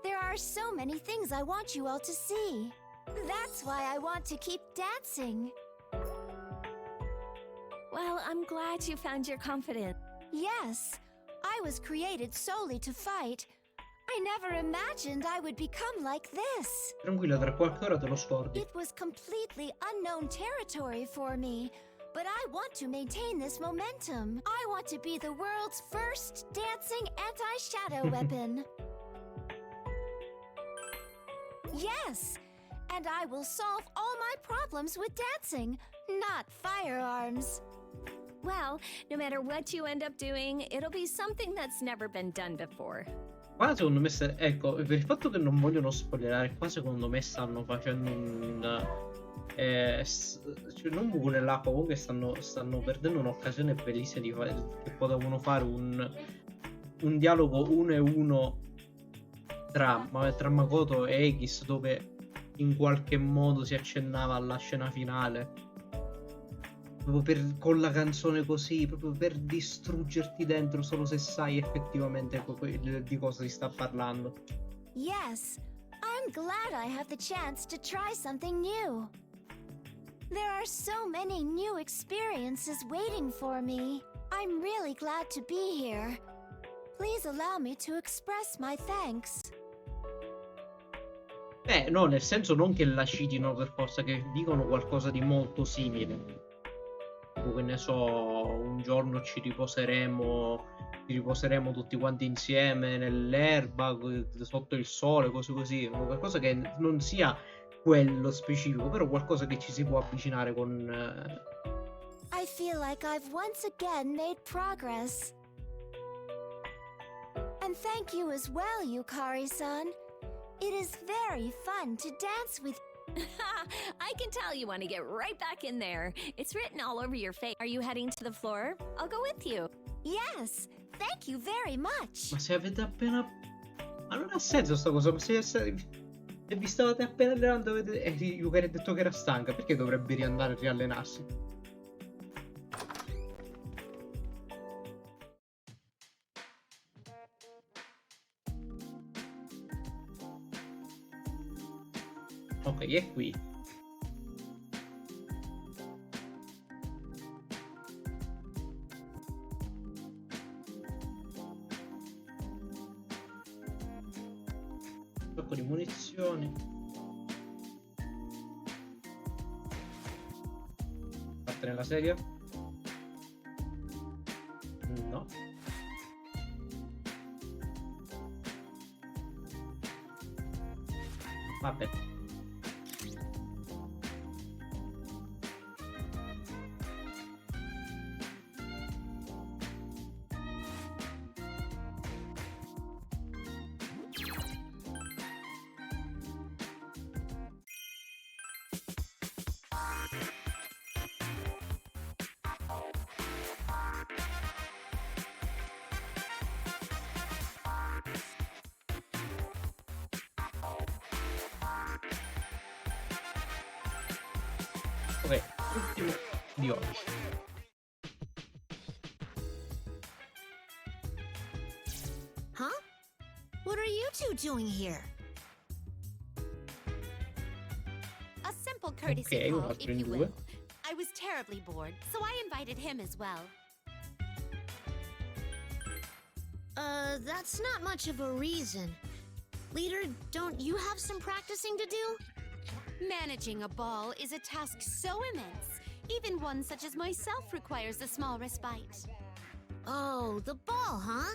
There are so many things I want you all to see. That's why I want to keep dancing. Well, I'm glad you found your confidence. Yes, I was created solely to fight. I never imagined I would become like this. Tranquilla, tra qualche ora te lo scordi. It was completely unknown territory for me, but I want to maintain this momentum. I want to be the world's first dancing anti-shadow weapon. Yes, and I will solve all my problems with dancing, not firearms. Well, no matter what you end up doing, it'll be something that's never been done before. Qua secondo me, ecco, per il fatto che non vogliono spoilerare, qua secondo me stanno facendo un... cioè non buco nell'acqua, comunque stanno perdendo un'occasione bellissima di che potevano fare un dialogo 1-1 tra Makoto e Aegis, dove in qualche modo si accennava alla scena finale. Proprio con la canzone così, proprio per distruggerti dentro solo se sai effettivamente di cosa si sta parlando. Yes, I'm glad I have the chance to try something new. There are so many new experiences waiting for me. I'm really glad to be here. Please allow me to express my thanks. No, nel senso non che la citino per forza, che dicono qualcosa di molto simile. Tipo, che ne so, un giorno ci riposeremo tutti quanti insieme nell'erba, sotto il sole, cose così. Qualcosa che non sia quello specifico, però qualcosa che ci si può avvicinare con... I feel like I've once again made progress. And thank you as well, Yukari-san. It is very fun to dance with you. I can tell you want to get right back in there. It's written all over your face. Are you heading to the floor? I'll go with you. Yes, thank you very much. Ma se avete appena... Ma non ha senso sta cosa, ma se vi stavate appena allenando e Yukari ha detto che era stanca, perché dovrebbe riandare a riallenarsi? Ok, è qui. Un sacco di munizioni. Parte nella sedia? No. Vabbè. Ok, ultimo di oggi. Huh? What are you two doing here? A simple courtesy Ok, un call, altro if in you due. will. I was terribly bored, so I invited him as well. That's not much of a reason. Leader, don't you have some practicing to do? Managing a ball is a task so immense. Even one such as myself requires a small respite. Oh, the ball, huh?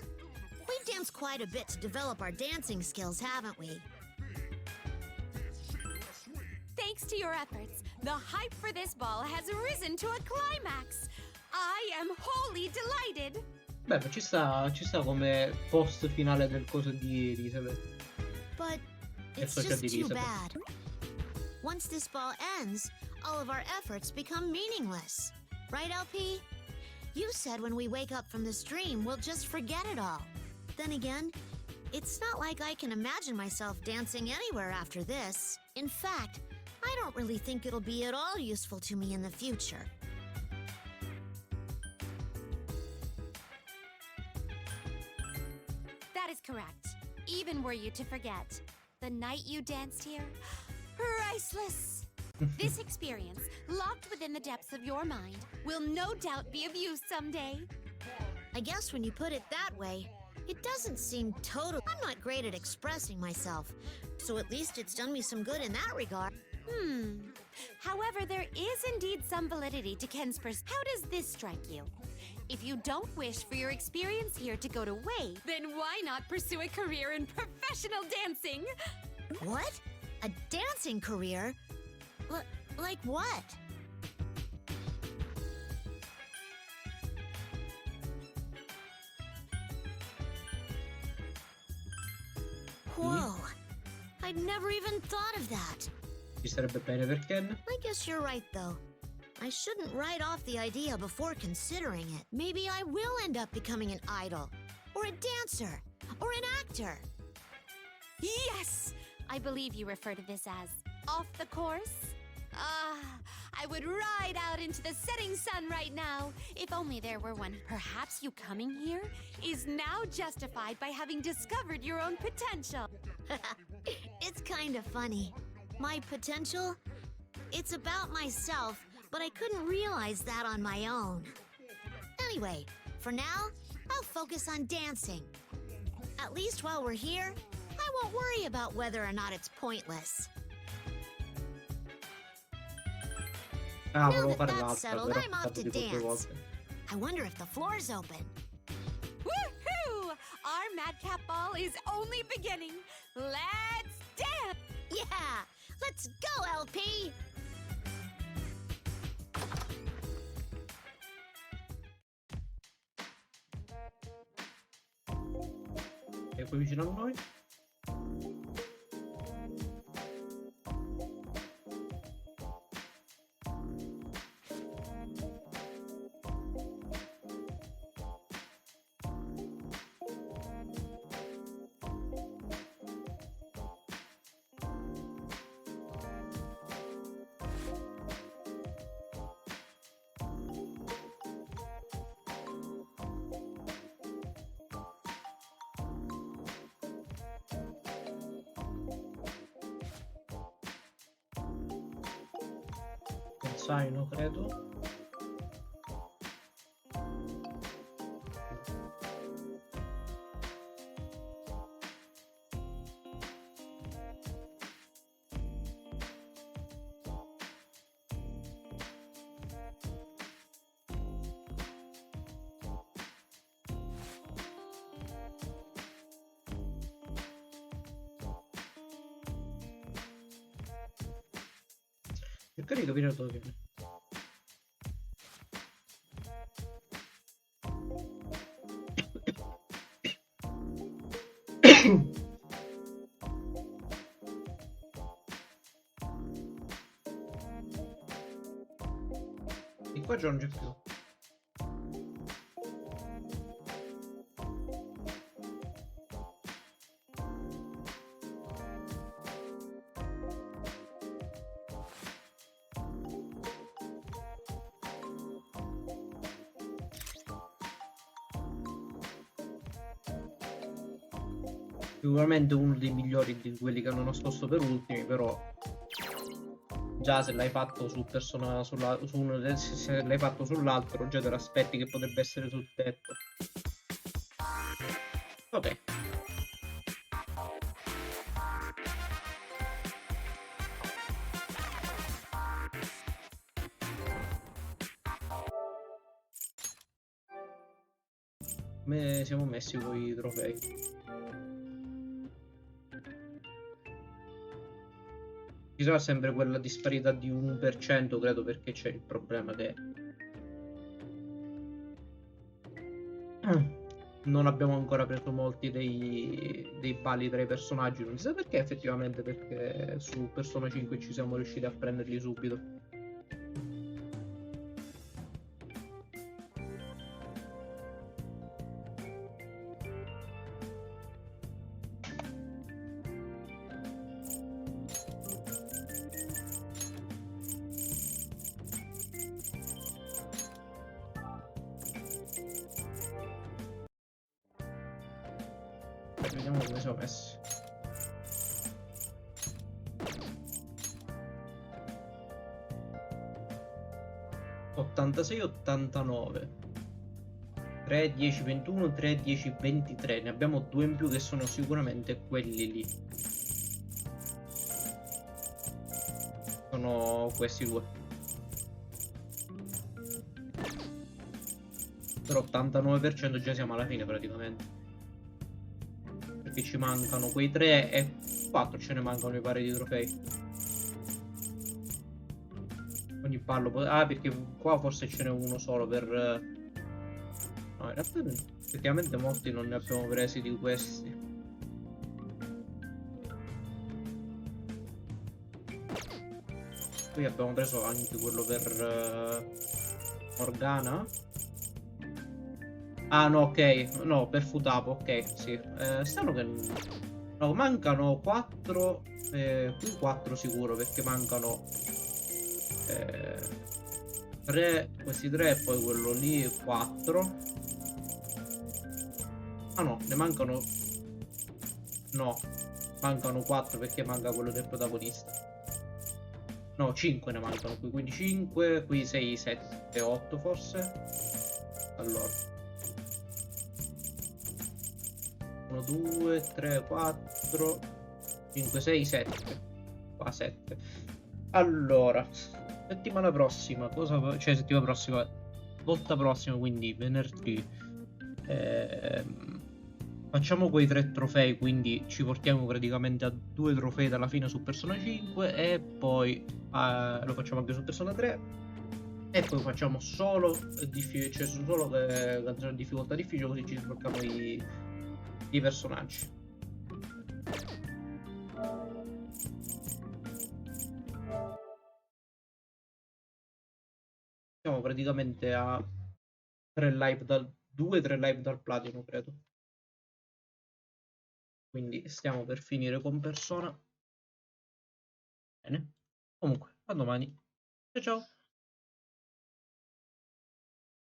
We've danced quite a bit to develop our dancing skills, haven't we? Thanks to your efforts, the hype for this ball has risen to a climax. I am wholly delighted. Beh, ma ci sta come post finale del coso di Elizabeth. But it's social just too Elizabeth. bad. Once this ball ends, all of our efforts become meaningless. Right, LP? You said when we wake up from this dream, we'll just forget it all. Then again, it's not like I can imagine myself dancing anywhere after this. In fact, I don't really think it'll be at all useful to me in the future. That is correct. Even were you to forget, the night you danced here, priceless. This experience, locked within the depths of your mind, will no doubt be of use someday. I guess when you put it that way, it doesn't seem total. I'm not great at expressing myself, so at least it's done me some good in that regard. However, there is indeed some validity to Ken's How does this strike you? If you don't wish for your experience here to go to waste, then why not pursue a career in professional dancing? What? A dancing career? Like what? Whoa. I'd never even thought of that. Ci sarebbe bene per Ken. I guess you're right, though. I shouldn't write off the idea before considering it. Maybe I will end up becoming an idol, or a dancer, or an actor. Yes! I believe you refer to this as off the course. I would ride out into the setting sun right now, if only there were one. Perhaps you coming here is now justified by having discovered your own potential. It's kind of funny. My potential? It's about myself, but I couldn't realize that on my own. Anyway, for now, I'll focus on dancing. At least while we're here, I won't worry about whether or not it's pointless. Ah, Now volevo that fare that's l'altra, settled, però I'm ho off fatto to tipo 2 dance. volte. I wonder if the floor's open. Woohoo! Our madcap ball is only beginning. Let's dance! Yeah! Let's go, LP! E qui vicino a noi. Il zaino, credo. Cerca di capire dove viene. E qua già non c'è più. Sicuramente uno dei migliori di quelli che hanno nascosto per ultimi, però già se l'hai fatto su persona su uno, se l'hai fatto sull'altro già te l'aspetti che potrebbe essere sul tetto. Ok. Come siamo messi con i trofei? Ci sarà sempre quella disparità di 1%, credo, perché c'è il problema che non abbiamo ancora preso molti dei pali tra i personaggi. Non si sa perché, effettivamente, perché su Persona 5 ci siamo riusciti a prenderli subito. Vediamo come siamo messi. (86, 89) 3, 10, 21, 3, 10, 23. Ne abbiamo 2 in più che sono sicuramente quelli lì. Sono questi 2. Per 89% già siamo alla fine praticamente. Perché ci mancano quei 3 e 4 ce ne mancano, mi pare, di trofei. Ogni ballo... Ah, perché qua forse ce n'è uno solo per... No, in realtà effettivamente molti non ne abbiamo presi di questi. Qui abbiamo preso anche quello per Morgana. Ah no, ok, no, per Futapo, ok, sì. Stanno che... No, mancano 4, qui 4 sicuro, perché mancano 3, questi 3 e poi quello lì 4. Ah no, ne mancano... No, mancano 4 perché manca quello del protagonista. No, 5 ne mancano qui, quindi 5, qui 6, 7, 8 forse. Allora 1, 2, 3, 4, 5, 6, 7. Qua 7. Allora, settimana prossima, cosa... Cioè, settimana prossima, volta prossima, quindi venerdì. Facciamo quei 3 trofei, quindi ci portiamo praticamente a 2 trofei dalla fine su Persona 5 e poi lo facciamo anche su Persona 3 e poi facciamo solo cioè solo canzoni di difficoltà difficile, così ci sblocchiamo i personaggi. Siamo praticamente a 3 live dal 2-3 live dal platino, credo. Quindi stiamo per finire con Persona. Bene. Comunque, a domani. Ciao ciao.